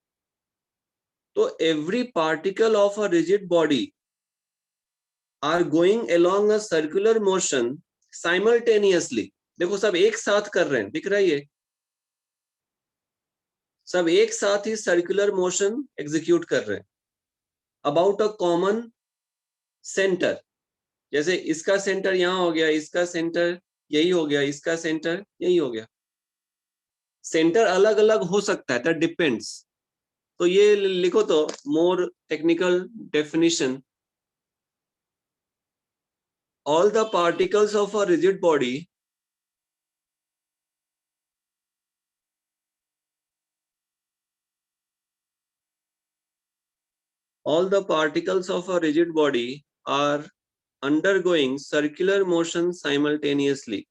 तो every particle of a rigid body are going along a circular motion simultaneously। देखो सब एक साथ कर रहे हैं, दिख रहा है ये सब एक साथ ही सर्कुलर मोशन एग्जीक्यूट कर रहे हैं अबाउट अ कॉमन सेंटर। जैसे इसका सेंटर यहाँ हो गया, इसका सेंटर यही हो गया, इसका सेंटर यही हो गया। सेंटर अलग अलग हो सकता है, दैट डिपेंड्स। तो ये लिखो तो more technical definition, all the particles of a rigid body all the particles of a rigid body are undergoing circular motion simultaneously।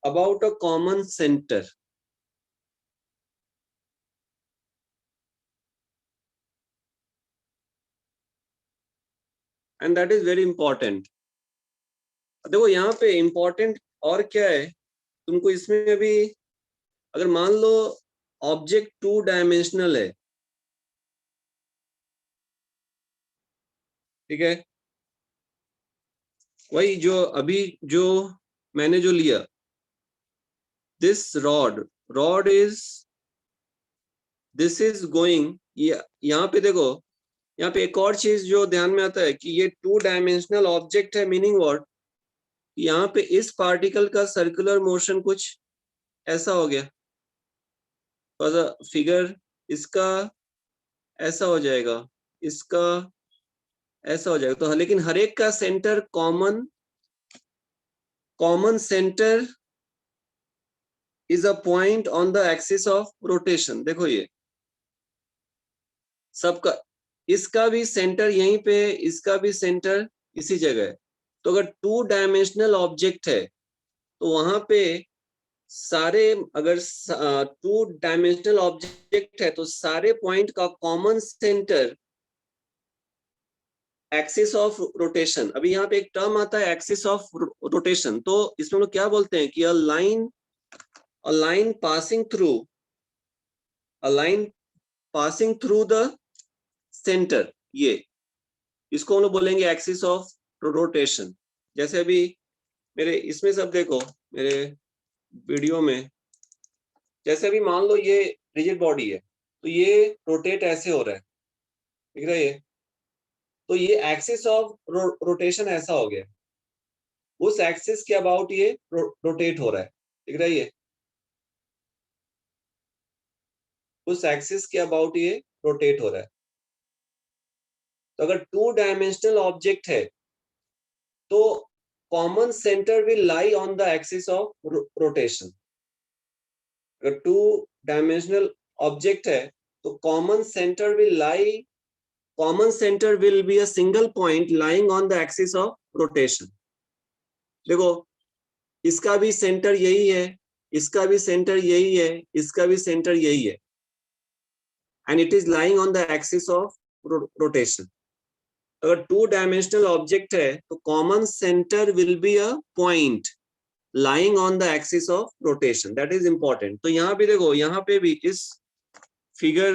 about a common center। and that is very important। देखो यहाँ पे important और क्या है, तुमको इसमें भी अगर मान लो ऑब्जेक्ट 2 डायमेंशनल है, ठीक है, वही जो अभी जो मैंने जो लिया, this rod is this is going, यहाँ पे देखो, यहाँ पे एक और चीज जो ध्यान में आता है कि ये 2 डायमेंशनल ऑब्जेक्ट है, मीनिंग व्हाट, यहाँ पे इस पार्टिकल का सर्कुलर मोशन कुछ ऐसा हो गया, फिगर इसका ऐसा हो जाएगा, इसका ऐसा हो जाएगा। तो लेकिन हर एक का centre common centre is a point on the axis of rotation. देखो ये सबका, इसका भी सेंटर यहीं पे, इसका भी सेंटर इसी जगह है। तो अगर 2 डायमेंशनल ऑब्जेक्ट है तो वहां पे सारे, अगर 2 डायमेंशनल ऑब्जेक्ट है तो सारे पॉइंट का common centre axis of rotation. अभी यहाँ पे एक टर्म आता है एक्सिस ऑफ रोटेशन, तो इसमें हम लोग क्या बोलते हैं कि a line passing through the centre, ये इसको हम लोग बोलेंगे एक्सिस ऑफ रोटेशन। जैसे अभी मेरे इसमें सब देखो, मेरे वीडियो में, जैसे अभी मान लो ये रिजिड बॉडी है तो ये रोटेट ऐसे हो रहा है, दिख रहा है ये, तो ये एक्सिस ऑफ रोटेशन ऐसा हो गया, उस एक्सिस के अबाउट ये रोटेट हो रहा है, दिख रहा है ये, उस एक्सिस के अबाउट ये रोटेट हो रहा है। तो अगर 2 डायमेंशनल ऑब्जेक्ट है तो common center will lie on the axis of rotation. अगर 2-dimensional object है तो common center will be a single point lying on the axis of rotation. देखो इसका भी सेंटर यही है, इसका भी सेंटर यही है, इसका भी सेंटर यही है, and it is lying on the axis of rotation. अगर 2-dimensional object है तो common center will be a point lying on the axis of rotation. That is important. तो यहाँ पे देखो, यहाँ पे भी इस फिगर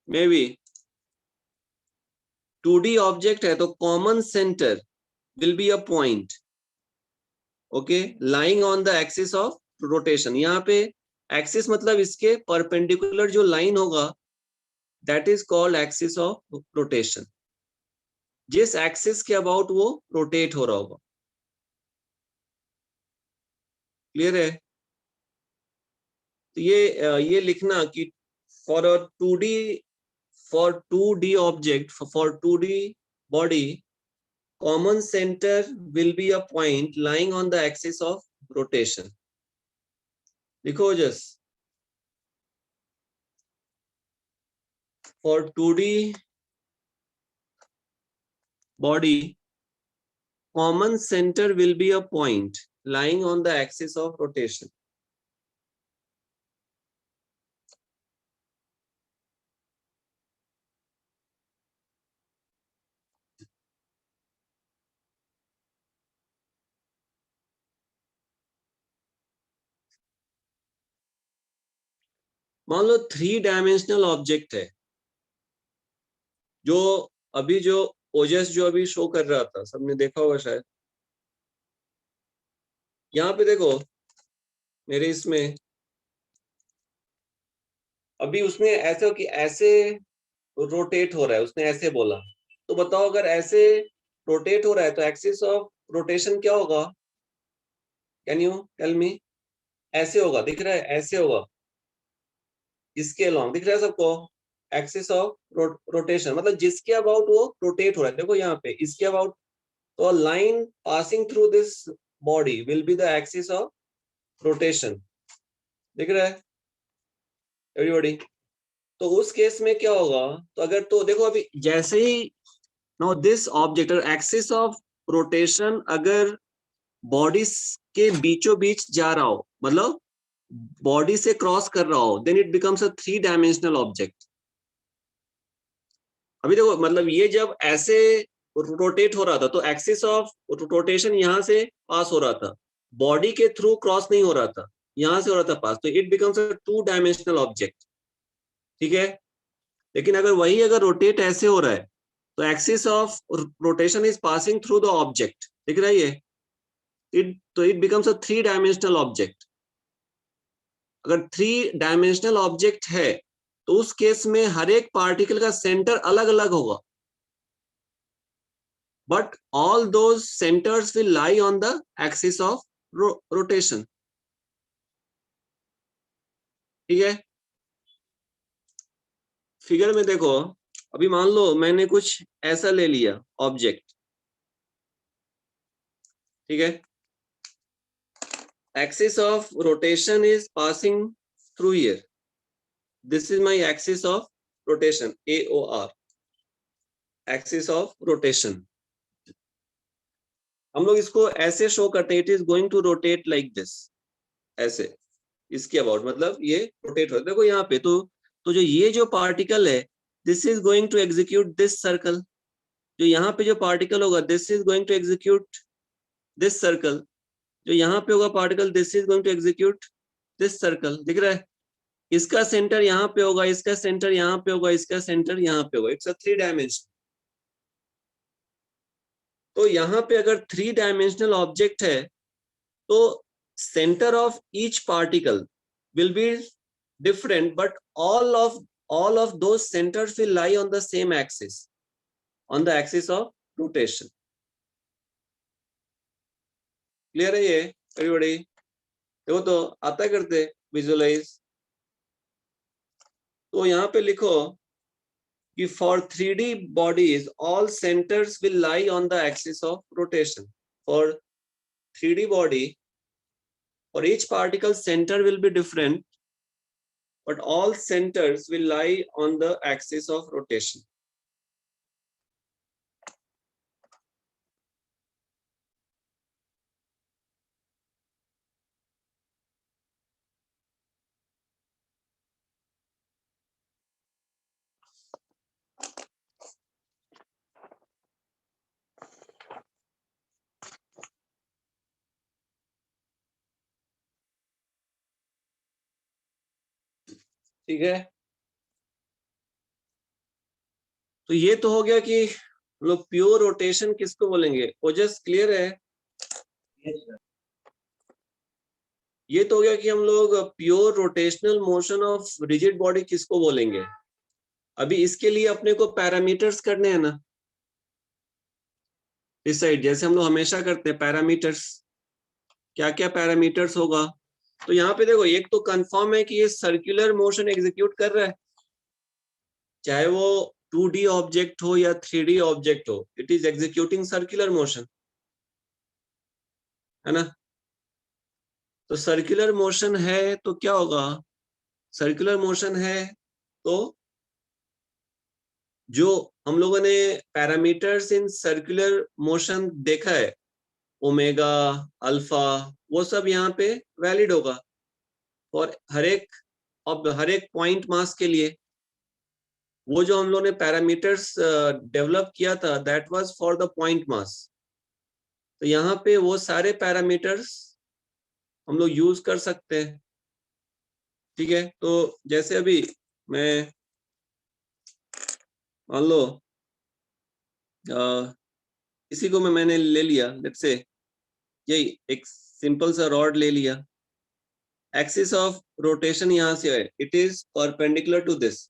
में भी 2D ऑब्जेक्ट है तो common centre will be a point, okay, lying on the axis of rotation. यहाँ पे एक्सिस मतलब इसके परपेंडिकुलर जो लाइन होगा that is called axis of rotation. जिस एक्सिस के अबाउट वो रोटेट हो रहा होगा. क्लियर है? तो ये लिखना कि for a 2D object, for 2D body, common center will be a point lying on the axis of rotation. लिखो just for 2D body, common center will be a point lying on the axis of rotation. मान लो 3-dimensional object है, जो अभी जो ओजस जो अभी show कर रहा था, सबने देखा होगा शायद. यहाँ पे देखो मेरे इसमें अभी उसने ऐसा कि ऐसे रोटेट हो रहा है, उसने ऐसे बोला. तो बताओ अगर ऐसे रोटेट हो रहा है तो एक्सिस ऑफ रोटेशन क्या होगा? Can you tell me? ऐसे होगा, दिख रहा है? ऐसे होगा, इसके अलोंग दिख रहा है सबको? एक्सिस ऑफ रोटेशन मतलब जिसके अबाउट वो रोटेट हो रहा है. देखो यहाँ पे इसके अबाउट, तो line passing through this body will be the axis of rotation. दिख रहा है एवरीबॉडी? तो उस केस में क्या होगा? तो अगर तो देखो अभी जैसे ही now this object axis of rotation अगर बॉडी के बीचों बीच जा रहा हो, मतलब बॉडी से क्रॉस कर रहा हो, then it becomes a 3-dimensional object. अभी देखो मतलब ये जब ऐसे रोटेट हो रहा था तो एक्सिस ऑफ रोटेशन यहां से पास हो रहा था, बॉडी के थ्रू क्रॉस नहीं हो रहा था, यहां से हो रहा था पास, तो it becomes a 2-dimensional object. ठीक है? लेकिन अगर वही अगर रोटेट ऐसे हो रहा है तो axis of rotation is passing through the object. दिख रहा है ये? तो it becomes a 3-dimensional object. अगर 3-dimensional ऑब्जेक्ट है तो उस केस में हर एक पार्टिकल का सेंटर अलग अलग होगा, but all those centres will lie on the axis of rotation. ठीक है? फिगर में देखो, अभी मान लो मैंने कुछ ऐसा ले लिया ऑब्जेक्ट. ठीक है? Axis of rotation is passing through here. This is my axis of rotation, AOR. Axis of rotation. हम लोग इसको ऐसे शो करते हैं, it is going to rotate like this. ऐसे इसके अबाउट मतलब ये रोटेट होता है. देखो यहाँ पे तो जो ये जो पार्टिकल है, this is going to execute this circle. जो यहाँ पे जो पार्टिकल होगा, this is going to execute this circle. जो यहाँ पे होगा particle, this is going to execute this circle. दिख रहा है? इसका सेंटर यहाँ पे होगा, इसका सेंटर यहाँ पे होगा, इसका सेंटर यहाँ पे होगा. It's a 3-dimensional. तो यहाँ पे अगर 3-dimensional ऑब्जेक्ट है तो centre of each particle will be different, but all of those centers will lie on the same axis, on the axis of rotation. Clear है ये एवरीबॉडी? देखो तो आता करते विजुअलाइज. तो यहाँ पे लिखो कि for 3D bodies all centres will lie on the axis of rotation. for 3D body, for each particle center will be different, but all centers will lie on the axis of rotation. ठीक है, तो ये तो हो गया कि लोग pure rotation किसको बोलेंगे, ओजस क्लियर है? ये तो हो गया कि हम लोग pure rotational motion of rigid body किसको बोलेंगे। अभी इसके लिए अपने को पैरामीटर्स करने हैं ना डिसाइड, जैसे हम लोग हमेशा करते हैं पैरामीटर्स। क्या क्या पैरामीटर्स होगा, तो यहाँ पे देखो एक तो कंफर्म है कि ये सर्कुलर मोशन एग्जीक्यूट कर रहा है, चाहे वो 2D ऑब्जेक्ट हो या 3D ऑब्जेक्ट हो, it is executing circular motion, है ना। तो सर्कुलर मोशन है तो क्या होगा, सर्कुलर मोशन है तो जो हम लोगों ने पैरामीटर्स इन सर्कुलर मोशन देखा है, ओमेगा, अल्फा, वो सब यहाँ पे वैलिड होगा और हर एक पॉइंट मास के लिए। वो जो हम लोगों ने पैरामीटर्स डेवलप किया था that was for the point mass, तो यहाँ पे वो सारे पैरामीटर्स हम लोग यूज कर सकते हैं। ठीक है, तो जैसे अभी मैं मान लो इसी को मैंने ले लिया, लेट्स से यही एक सिंपल सा रॉड ले लिया, एक्सिस ऑफ रोटेशन यहां से है, it is perpendicular to this.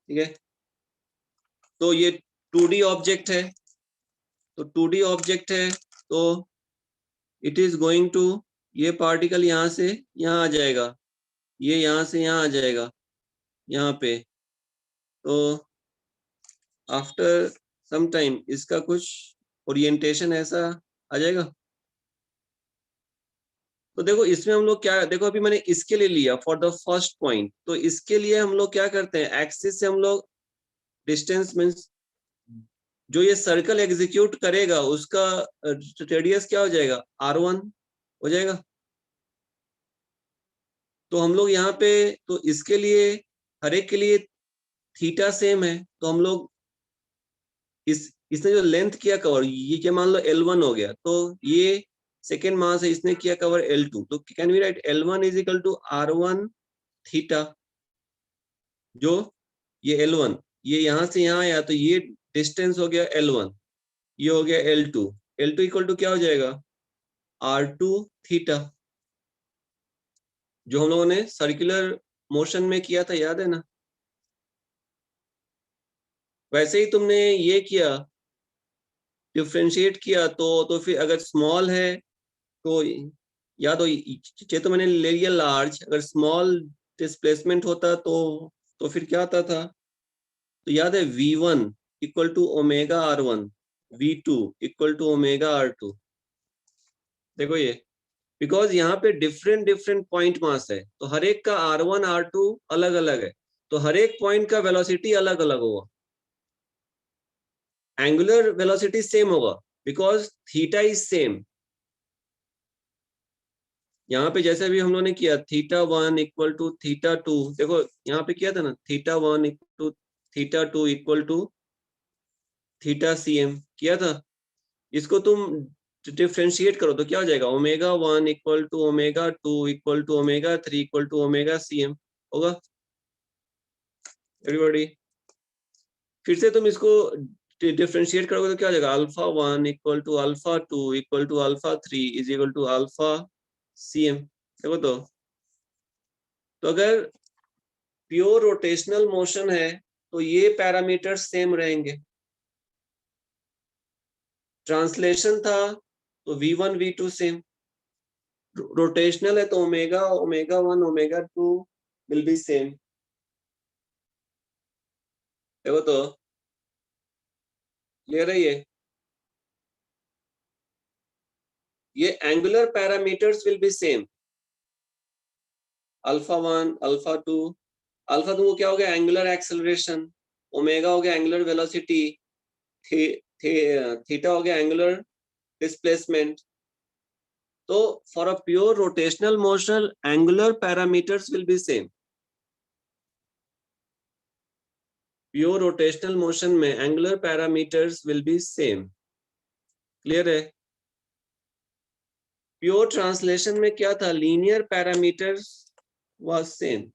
ठीक है, तो ये 2D ऑब्जेक्ट है, तो 2D ऑब्जेक्ट है तो इट इज गोइंग टू, ये पार्टिकल यहां से यहां आ जाएगा, ये यहां से यहां आ जाएगा यहाँ पे, तो आफ्टर सम टाइम इसका कुछ ओरिएंटेशन ऐसा आ जाएगा। तो देखो इसमें हम लोग क्या, देखो अभी मैंने इसके लिए लिया फॉर द फर्स्ट पॉइंट, तो इसके लिए हम लोग क्या करते हैं, एक्सिस से हम लोग डिस्टेंस मींस जो ये सर्कल एग्जीक्यूट करेगा उसका रेडियस क्या हो जाएगा, r1 हो जाएगा। तो हम लोग यहाँ पे, तो इसके लिए हर एक के लिए थीटा सेम है, तो हम लोग इसने जो लेंथ किया कवर, ये क्या मान लो L1 हो गया, तो ये सेकेंड मास है, इसने किया कवर L2, तो can we write L1 is equal to R1 theta, जो ये L1 ये यहां से यहां आया तो ये डिस्टेंस हो गया L1, ये हो गया L2, L2 इक्वल टू क्या हो जाएगा, R2 थीटा, जो हम लोगों ने सर्कुलर मोशन में किया था, याद है ना। वैसे ही तुमने ये किया, डिफरेंशिएट किया, तो फिर अगर स्मॉल है तो या तो मैंने ले लिया लार्ज, अगर स्मॉल डिस्प्लेसमेंट होता तो फिर क्या आता था, तो याद है V1 equal to omega R1, V2 equal to omega R2। देखो ये बिकॉज यहाँ पे डिफरेंट डिफरेंट पॉइंट मास है, तो हर एक का R1 R2 अलग अलग है, तो हर एक पॉइंट का वेलोसिटी अलग अलग होगा, एंगुलर वेलोसिटी सेम होगा बिकॉज थीटा इज सेम। यहाँ पे जैसे भी हम लोगों ने किया θ1 इक्वल टू θ2, देखो यहाँ पे किया था ना, θ1 equal to θ2 equal to θcm किया था, इसको तुम डिफरेंशिएट करो तो क्या हो जाएगा, ω1 equal to ω2 equal to ω3 equal to ωcm होगा। एवरीबॉडी, फिर से तुम इसको डिफरेंशिएट करोगे तो क्या हो जाएगा, α1 equal to α2 equal to α3 is equal to αcm। देखो तो अगर प्योर रोटेशनल मोशन है तो ये पैरामीटर्स सेम रहेंगे, ट्रांसलेशन था तो V1 V2 सेम, रोटेशनल है तो ω1 ω2 विल बी सेम। देखो तो क्लियर है ये। ये angular parameters will be same, alpha 1, alpha 2, alpha तुमको क्या हो गया एंगुलर एक्सेलरेशन, ओमेगा हो गया एंगुलर वेलोसिटी, थीटा हो गया एंगुलर डिस्प्लेसमेंट. तो for a pure rotational motion angular parameters will be same. Pure rotational motion में angular parameters will be same. Clear है? प्योर ट्रांसलेशन में क्या था, linear parameters was same.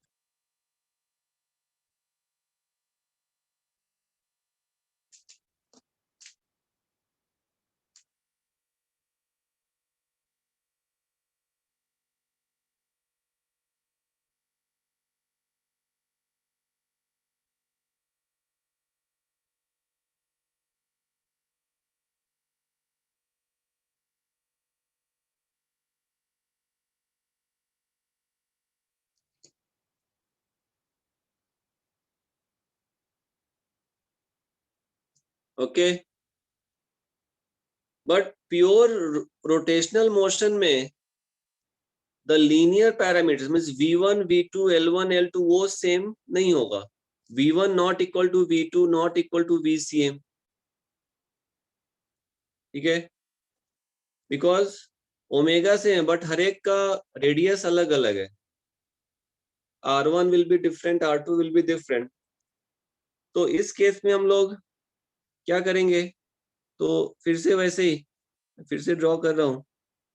Okay, but pure rotational motion में the linear parameters means v1 v2 l1 l2 वो same नहीं होगा. v1 not equal to v2 not equal to vcm. ठीक है, बिकॉज ओमेगा से है बट हर एक का रेडियस अलग अलग है. r1 will be different, r2 will be different. तो इस केस में हम लोग क्या करेंगे, तो फिर से वैसे ही फिर से ड्रॉ कर रहा हूं.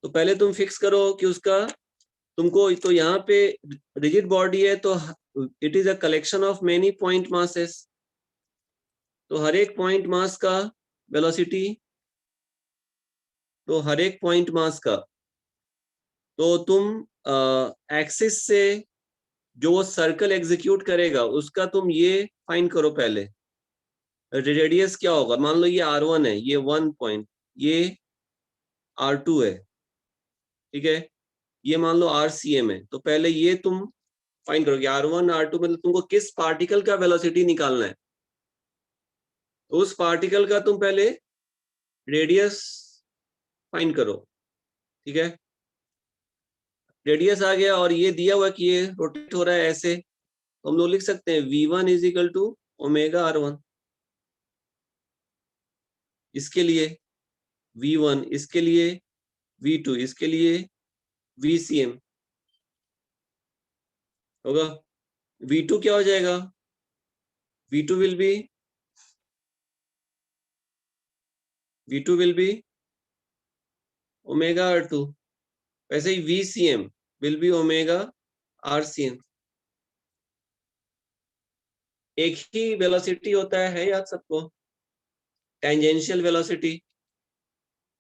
तो पहले तुम फिक्स करो कि उसका तुमको, तो यहाँ पे रिजिड बॉडी है तो it is a collection of many point masses. तो हर एक पॉइंट मास का वेलोसिटी, तो हर एक पॉइंट मास का, तो तुम एक्सिस से जो वो सर्कल एग्जीक्यूट करेगा उसका तुम ये फाइंड करो पहले. रेडियस क्या होगा, मान लो ये r1 है, ये 1 पॉइंट, ये r2 है. ठीक है, ये मान लो rcm है. तो पहले ये तुम फाइंड करो कि r1 r2 मतलब तुमको किस पार्टिकल का वेलोसिटी निकालना है. तो उस पार्टिकल का तुम पहले रेडियस फाइंड करो. ठीक है, रेडियस आ गया और ये दिया हुआ कि ये रोटेट हो रहा है ऐसे, तो हम लोग लिख सकते हैं v1 is equal to omega r1. इसके लिए v1, इसके लिए v2, इसके लिए vcm होगा. v2 क्या हो जाएगा, v2 will be omega r2. वैसे ही vcm will be omega rcm. एक ही वेलोसिटी होता है याद सबको, टेंजेंशियल वेलोसिटी.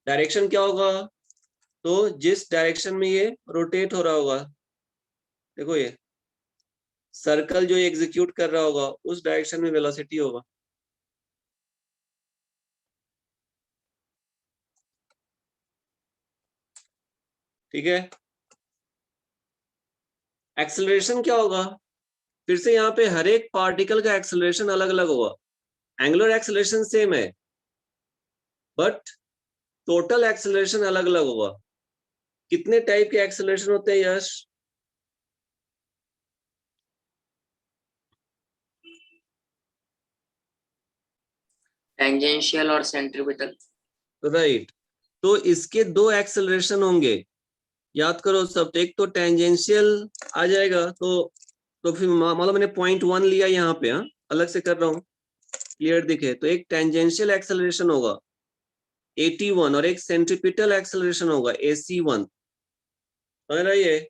डायरेक्शन क्या होगा, तो जिस डायरेक्शन में ये रोटेट हो रहा होगा, देखो ये सर्कल जो एग्जीक्यूट कर रहा होगा उस डायरेक्शन में वेलोसिटी होगा. ठीक है, एक्सेलरेशन क्या होगा, फिर से यहाँ पे हर एक पार्टिकल का एक्सेलरेशन अलग अलग होगा. एंगुलर एक्सेलरेशन सेम है बट टोटल एक्सेलरेशन अलग अलग होगा. कितने टाइप के एक्सेलरेशन होते हैं यश, टेंजेंशियल और सेंट्रीपिटल. राइट. तो इसके दो एक्सेलरेशन होंगे, याद करो सब. एक तो टेंजेंशियल आ जाएगा, तो फिर मान लो मैंने पॉइंट 1 लिया यहाँ पे, हाँ अलग से कर रहा हूँ क्लियर दिखे. तो एक टेंजेंशियल एक्सेलरेशन होगा AT1 और एक सेंट्रीपिटल एक्सेलरेशन होगा AC1. समझ रही है?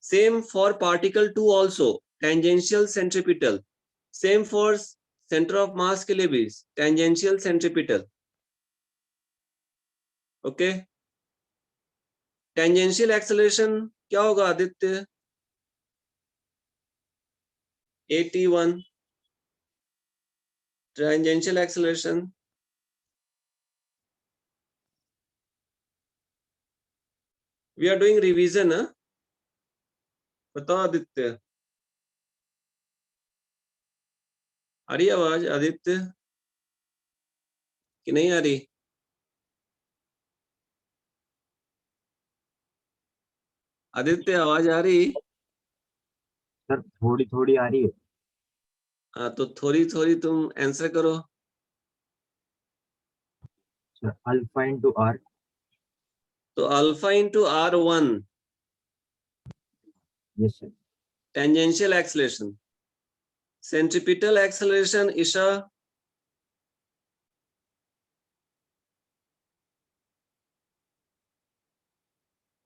Same for particle 2 also, tangential centripetal. Same for centre of mass के लिए भी tangential centripetal. Okay, tangential acceleration क्या होगा Aditya, AT1 tangential acceleration. We are doing revision. बताओ आदित्य, आ रही आवाज आदित्य कि नहीं आ रही? आदित्य आवाज आ रही? सर थोड़ी थोड़ी आ रही है। हाँ तो थोड़ी थोड़ी तुम आंसर करो। Sir alpha into R. तो alpha into R1 yes sir. Tangential acceleration, centripetal acceleration ईशा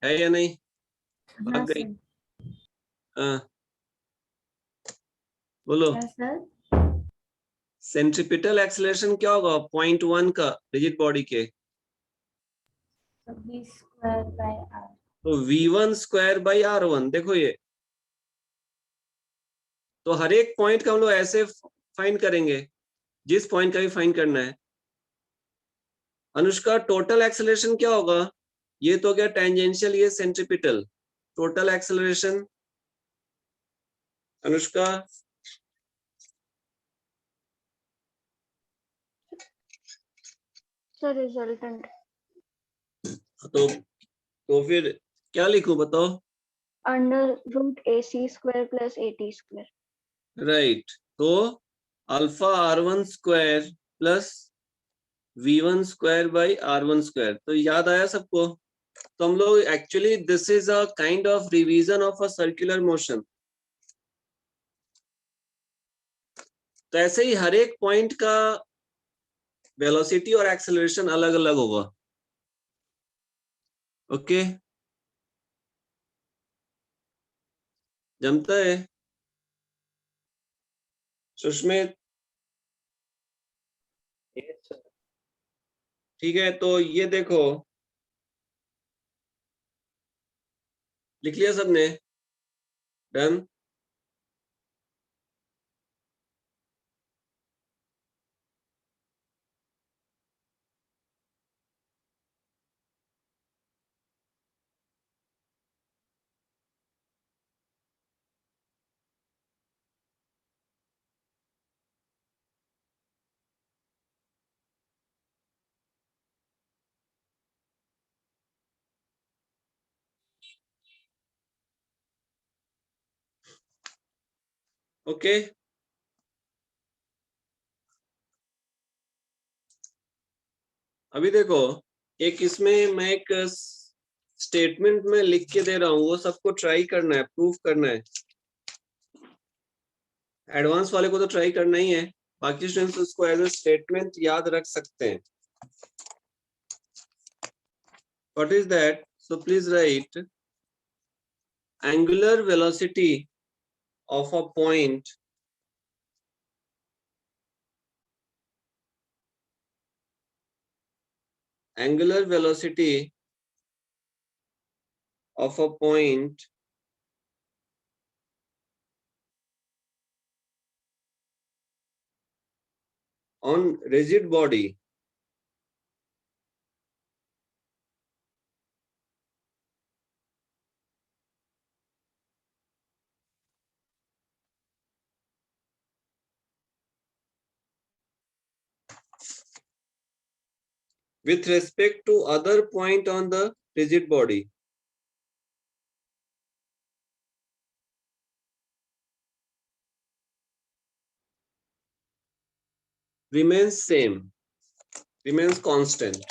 है या नहीं? हाँ भाग गई? सर। हाँ बोलो। क्या सर? सेंट्रीपिटल एक्सेलरेशन क्या होगा 0.1 का रिजिड बॉडी के? तो v स्क्वायर बाय r। तो V1 स्क्वायर बाई R1। देखो ये तो हर एक पॉइंट का हम लोग ऐसे फाइंड करेंगे, जिस पॉइंट का भी फाइंड करना है। अनुष्का टोटल एक्सेलरेशन क्या होगा? ये तो क्या टेंजेंशियल, ये centripetal. Total acceleration Anushka? Sir resultant तो फिर क्या लिखूं बताओ? √AC² + AT²। राइट। तो alpha R1 square plus V1 square by R1 square. तो याद आया सबको? तो हम लोग actually this is a kind of revision of a circular motion. तो ऐसे ही हर एक पॉइंट का वेलोसिटी और एक्सेलरेशन अलग अलग होगा। ओके, जमता है सुष्मित? ठीक है, तो ये देखो, लिख लिया सबने? डन। ओके, अभी देखो, एक इसमें मैं एक स्टेटमेंट में लिख के दे रहा हूं, वो सबको ट्राई करना है, प्रूफ करना है। एडवांस वाले को तो ट्राई करना ही है, बाकी स्टूडेंट्स उसको एज ए स्टेटमेंट याद रख सकते हैं। What is that? So please right angular velocity of a point angular velocity of a point on rigid body with respect to other point on the rigid body remains same, remains constant.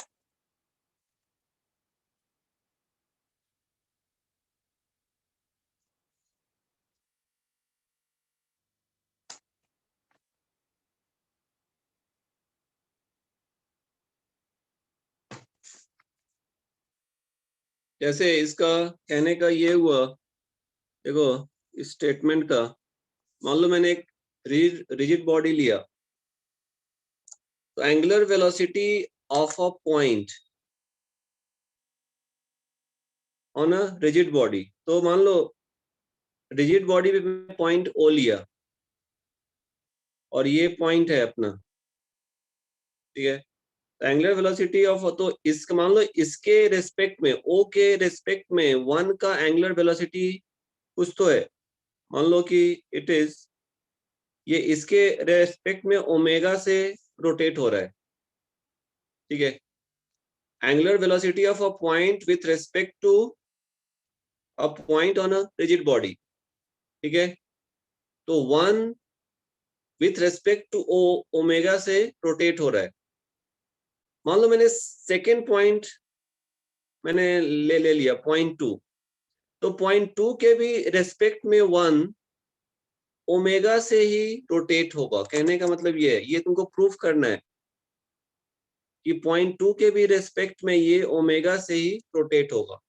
जैसे इसका कहने का ये हुआ, देखो इस statement का, मान लो मैंने एक रिजिड बॉडी लिया, तो angular velocity of a point on a rigid body, तो मान लो रिजिड बॉडी पे पॉइंट ओ लिया और ये पॉइंट है अपना, ठीक है? एंगुलर वेलोसिटी ऑफ, तो इसका मान लो इसके रेस्पेक्ट में, ओ के रेस्पेक्ट में 1 का एंगुलर वेलोसिटी कुछ तो है, मान लो कि इट इज, ये इसके रेस्पेक्ट में ओमेगा से रोटेट हो रहा है, ठीक है? Angular velocity of a point with respect to a point on a rigid body, ठीक है? तो 1 विथ रेस्पेक्ट टू ओमेगा से रोटेट हो रहा है। मान लो मैंने सेकेंड पॉइंट मैंने ले लिया पॉइंट 2, तो पॉइंट 2 के भी रेस्पेक्ट में 1 ओमेगा से ही रोटेट होगा। कहने का मतलब ये है, ये तुमको प्रूफ करना है कि पॉइंट 2 के भी रेस्पेक्ट में ये ओमेगा से ही रोटेट होगा।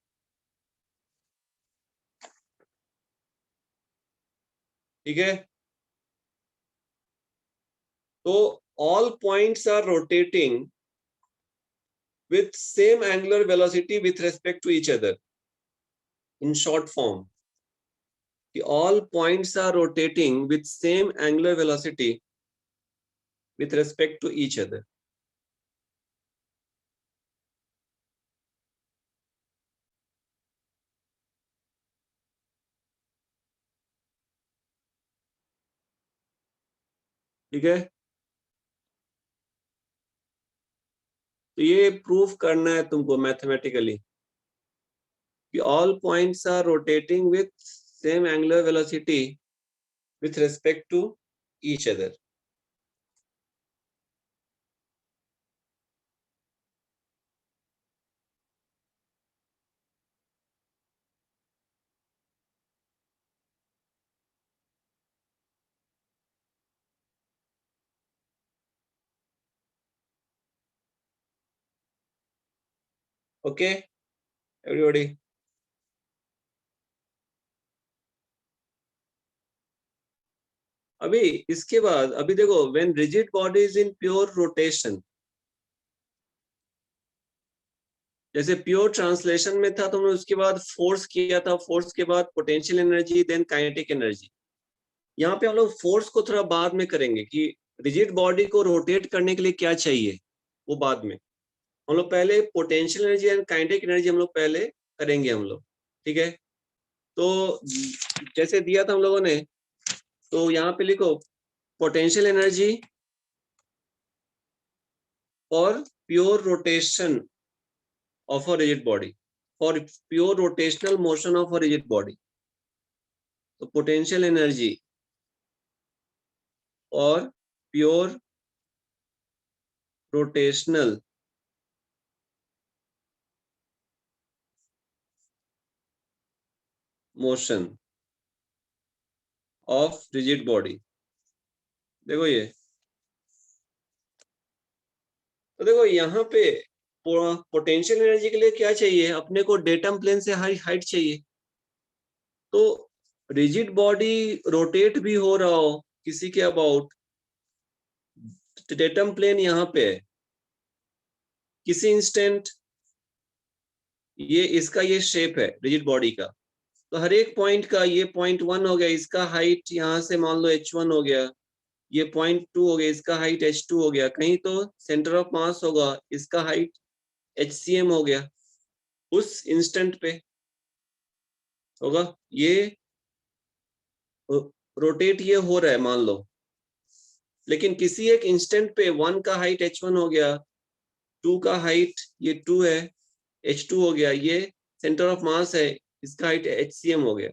ठीक है? तो all points are rotating with same angular velocity with respect to each other. In short form, all points are rotating with same angular velocity with respect to each other. ठीक है? तो ये proof करना है तुमको मैथमेटिकली कि all points are rotating with same angular velocity with respect to each other. Okay, everybody. अभी इसके बाद अभी देखो, when rigid body is in pure rotation, जैसे प्योर ट्रांसलेशन में था तो हमने उसके बाद फोर्स किया था, फोर्स के बाद potential energy, then kinetic energy. यहाँ पे हम लोग फोर्स को थोड़ा बाद में करेंगे कि रिजिड बॉडी को रोटेट करने के लिए क्या चाहिए, वो बाद में। हम लोग पहले potential energy and kinetic energy हम लोग पहले करेंगे हम लोग। ठीक है? तो जैसे दिया था हम लोगों ने, तो यहाँ पे लिखो पोटेंशियल एनर्जी और pure rotation of a rigid body, for pure rotational motion of a rigid body. So potential energy or pure rotational motion of rigid body. देखो ये, तो देखो यहाँ पे पोटेंशियल एनर्जी के लिए क्या चाहिए अपने को, डेटम प्लेन से हाइट चाहिए। तो रिजिड बॉडी रोटेट भी हो रहा हो किसी के अबाउट, डेटम प्लेन यहाँ पे है, किसी इंस्टेंट ये इसका ये शेप है रिजिड बॉडी का, तो हर एक पॉइंट का, ये पॉइंट 1 हो गया, इसका हाइट यहाँ से मान लो h1 हो गया, ये पॉइंट 2 हो गया, इसका हाइट h2 हो गया, कहीं तो सेंटर ऑफ मास होगा, इसका हाइट hcm हो गया, उस इंस्टेंट पे होगा। ये रोटेट ये हो रहा है मान लो, लेकिन किसी एक इंस्टेंट पे 1 का हाइट h1 हो गया, 2 का हाइट ये 2 है, h2 हो गया, ये सेंटर ऑफ मास है, इसका हाइट hcm हो गया।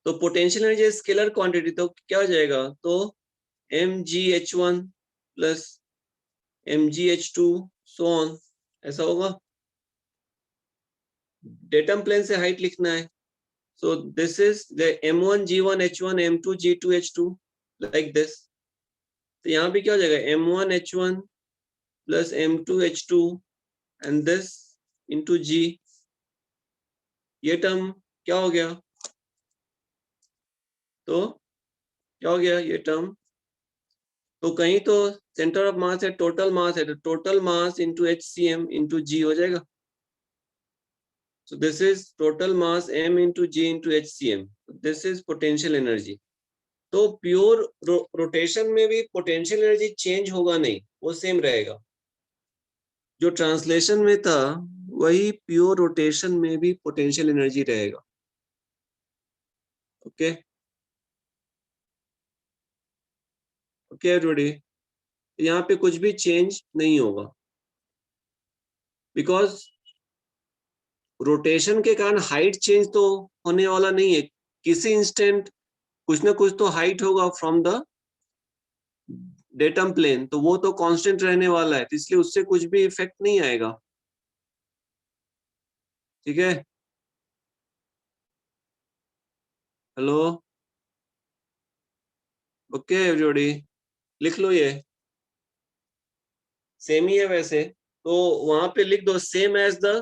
तो पोटेंशियल एनर्जी स्केलर क्वांटिटी, तो क्या हो जाएगा, तो mgh1 plus mgh2 so on, ऐसा होगा। डेटम प्लेन से हाइट लिखना है, so this is the m1 g1 h1 m2 g2 h2 like this। तो यहाँ पे क्या हो जाएगा, m1 h1 plus m2 h2 and this into g, ये टर्म क्या हो गया, तो क्या हो गया ये टर्म, तो कहीं तो सेंटर ऑफ मास है, टोटल मास है, तो total mass into HCM into g हो जाएगा। So this is total mass m into g into HCM, this is potential energy. तो प्योर रोटेशन में भी पोटेंशियल एनर्जी चेंज होगा नहीं, वो सेम रहेगा। जो ट्रांसलेशन में था वही प्योर रोटेशन में भी पोटेंशियल एनर्जी रहेगा। ओके ओके एवरीबॉडी, यहाँ पे कुछ भी चेंज नहीं होगा, बिकॉज रोटेशन के कारण हाइट चेंज तो होने वाला नहीं है, किसी इंस्टेंट कुछ ना कुछ तो हाइट होगा फ्रॉम द डेटम प्लेन, तो वो तो कांस्टेंट रहने वाला है, तो इसलिए उससे कुछ भी इफेक्ट नहीं आएगा। ठीक है, हेलो, ओके एवरीबॉडी, लिख लो, ये सेम ही है वैसे, तो वहां पे लिख दो same as the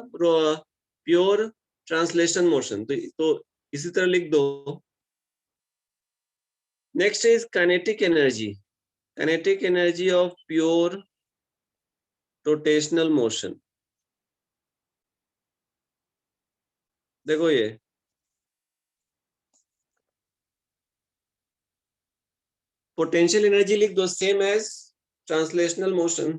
pure translation motion, तो इसी तरह लिख दो। Next is kinetic energy, kinetic energy of pure rotational motion. देखो ये पोटेंशियल एनर्जी लिख दो सेम एज ट्रांसलेशनल मोशन।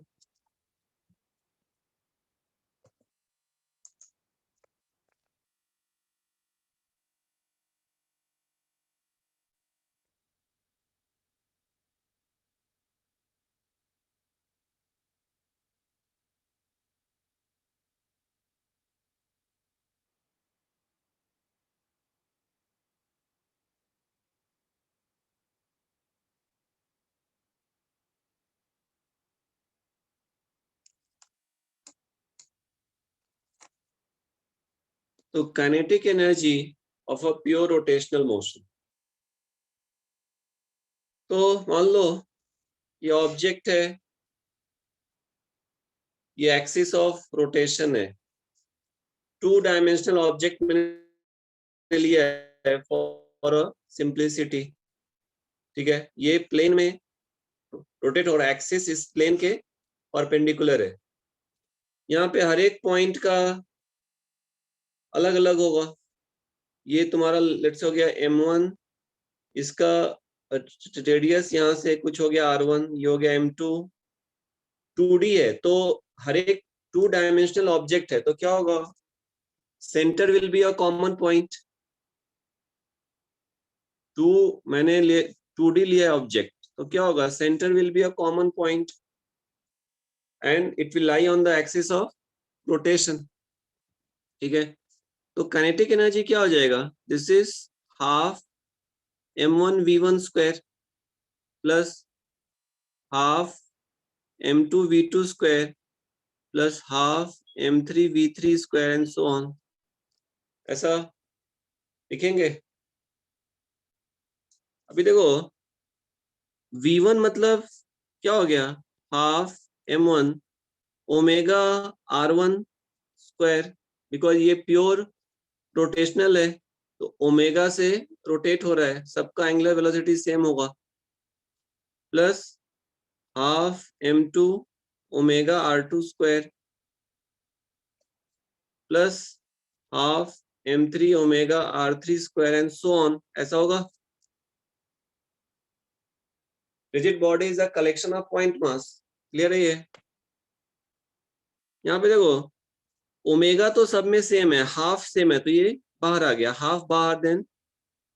तो kinetic energy of a pure rotational motion, तो मान लो ये ऑब्जेक्ट है, ये एक्सिस ऑफ रोटेशन है, 2 डायमेंशनल ऑब्जेक्ट मैंने लिया है फॉर सिंप्लिसिटी। ठीक है, ये प्लेन में रोटेट हो रहा है, एक्सिस इस प्लेन के परपेंडिकुलर है, यहाँ पे हर एक पॉइंट का अलग अलग होगा। ये तुम्हारा लेट्स हो गया m1, इसका रेडियस यहाँ से कुछ हो गया r1, ये हो गया m2, 2D है, तो हर एक 2 डायमेंशनल ऑब्जेक्ट है, तो क्या होगा, centre will be a common point. मैंने 2D लिया ऑब्जेक्ट, तो क्या होगा, centre will be a common point and it will lie on the axis of rotation. ठीक है, तो काइनेटिक एनर्जी क्या हो जाएगा, this is half m1v1 square plus half m2v2 square plus half m3v3 square and so on, ऐसा लिखेंगे। अभी देखो v1 मतलब क्या हो गया, half m1 omega r1 square, because ये प्योर रोटेशनल है, तो ओमेगा से रोटेट हो रहा है, सबका एंगुलर वेलोसिटी सेम होगा, plus half m2 omega r2 square plus half m3 omega r3 square and so on, ऐसा होगा। Rigid body is a collection of point mass, clear है ये। यहाँ पे देखो ओमेगा तो सब में सेम है, हाफ सेम है, तो ये बाहर आ गया, हाफ बाहर, then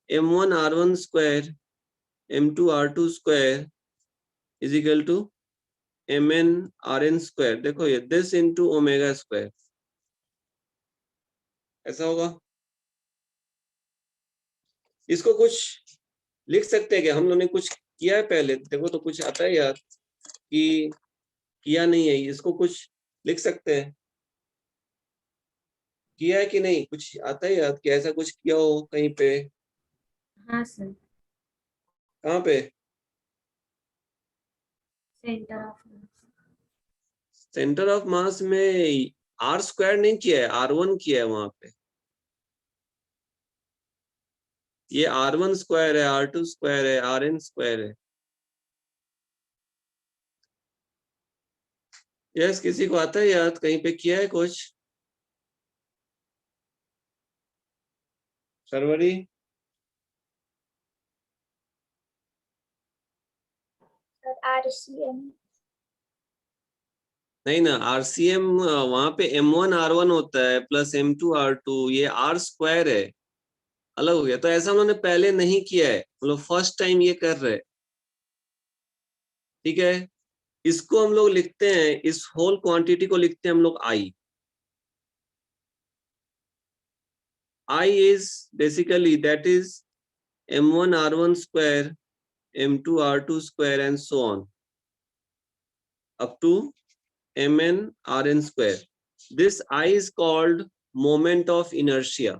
m1 r1 square m2 r2 square is equal to mn rn square, देखो ये दिस इनटू ओमेगा स्क्वायर, ऐसा होगा। इसको कुछ लिख सकते हैं क्या, हम लोगों ने कुछ किया है पहले, देखो तो कुछ आता है यार कि किया नहीं है, इसको कुछ लिख सकते हैं, किया है कि नहीं, कुछ आता है याद कि ऐसा कुछ किया हो कहीं पे, हाँ सर, कहाँ पे, सेंटर ऑफ सेंटर ऑफ मास में आर स्क्वायर नहीं किया है, r1 किया है वहां पे, ये r1 स्क्वायर है, r2 स्क्वायर है, rn स्क्वायर है। यस, किसी को आता है याद, कहीं पे किया है कुछ, सरवरी, सर RCM। नहीं ना, RCM वहां पे m1 r1 होता है प्लस m2 r2, ये r स्क्वायर है, अलग हो गया, तो ऐसा उन्होंने पहले नहीं किया है, मतलब फर्स्ट टाइम ये कर रहे हैं। ठीक है, इसको हम लोग लिखते हैं, इस होल क्वांटिटी को लिखते हैं हम लोग I। I is basically that is m1 r1 square, m2 r2 square, and so on up to mn rn square. This I is called moment of inertia.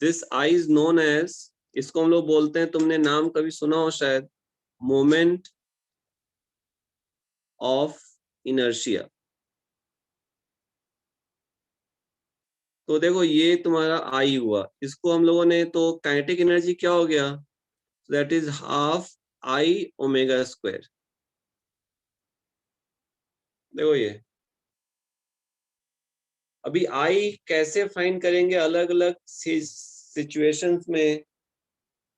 This I is known as, इसको हम लोग बोलते हैं, तुमने नाम कभी सुना हो शायद, moment of inertia. तो देखो ये तुम्हारा I हुआ, इसको हम लोगों ने तो काइनेटिक एनर्जी क्या हो गया, that is half I omega square. देखो ये अभी I कैसे फाइंड करेंगे अलग अलग सिचुएशंस में,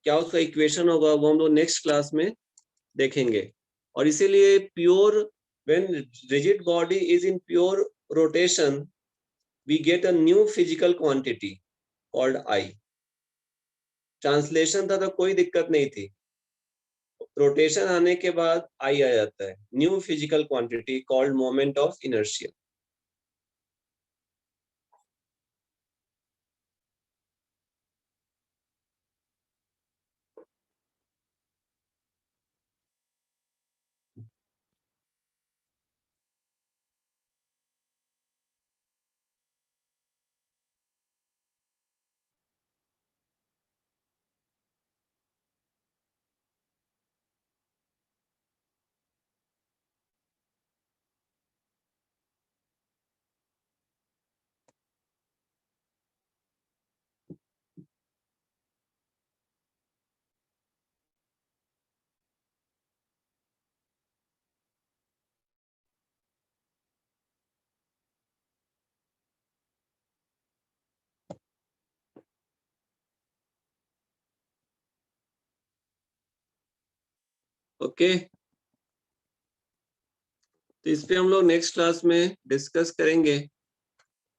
क्या उसका इक्वेशन होगा वो हम लोग नेक्स्ट क्लास में देखेंगे. और इसीलिए pure when rigid body is in pure rotation we get a new physical quantity called I. Translation था तो कोई दिक्कत नहीं थी, रोटेशन आने के बाद I आ जाता है, new physical quantity called moment of inertia. Okay, तो इस पे हम लोग नेक्स्ट क्लास में डिस्कस करेंगे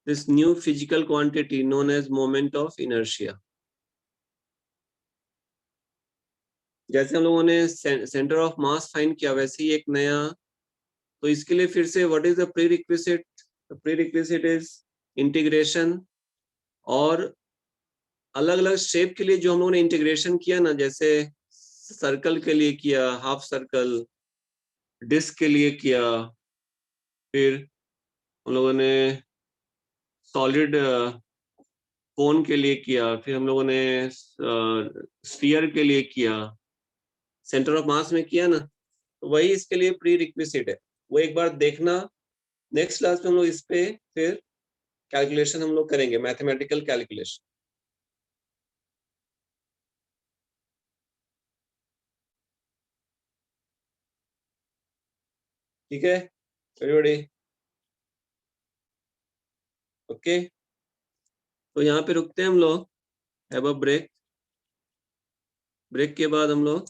this new physical quantity known as moment of inertia. जैसे हम लोगों ने सेंटर ऑफ मास फाइंड किया वैसे ही एक नया, तो इसके लिए फिर से what is the prerequisite, the prerequisite is integration. और अलग अलग शेप के लिए जो हम लोगों ने इंटीग्रेशन किया ना, जैसे सर्कल के लिए किया, हाफ सर्कल, डिस्क के लिए किया, फिर हम लोगों ने सॉलिड कोन के लिए किया, फिर हम लोगों ने स्फीयर के लिए किया, सेंटर ऑफ मास में किया ना, तो वही इसके लिए प्री रिक्विजिट है. वो एक बार देखना, नेक्स्ट क्लास में हम लोग इस पे फिर कैलकुलेशन हम लोग करेंगे, मैथमेटिकल कैलकुलेशन. ठीक है एवरीबॉडी, ओके. तो यहाँ पे रुकते हैं हम लोग, हैव अ ब्रेक. ब्रेक के बाद हम लोग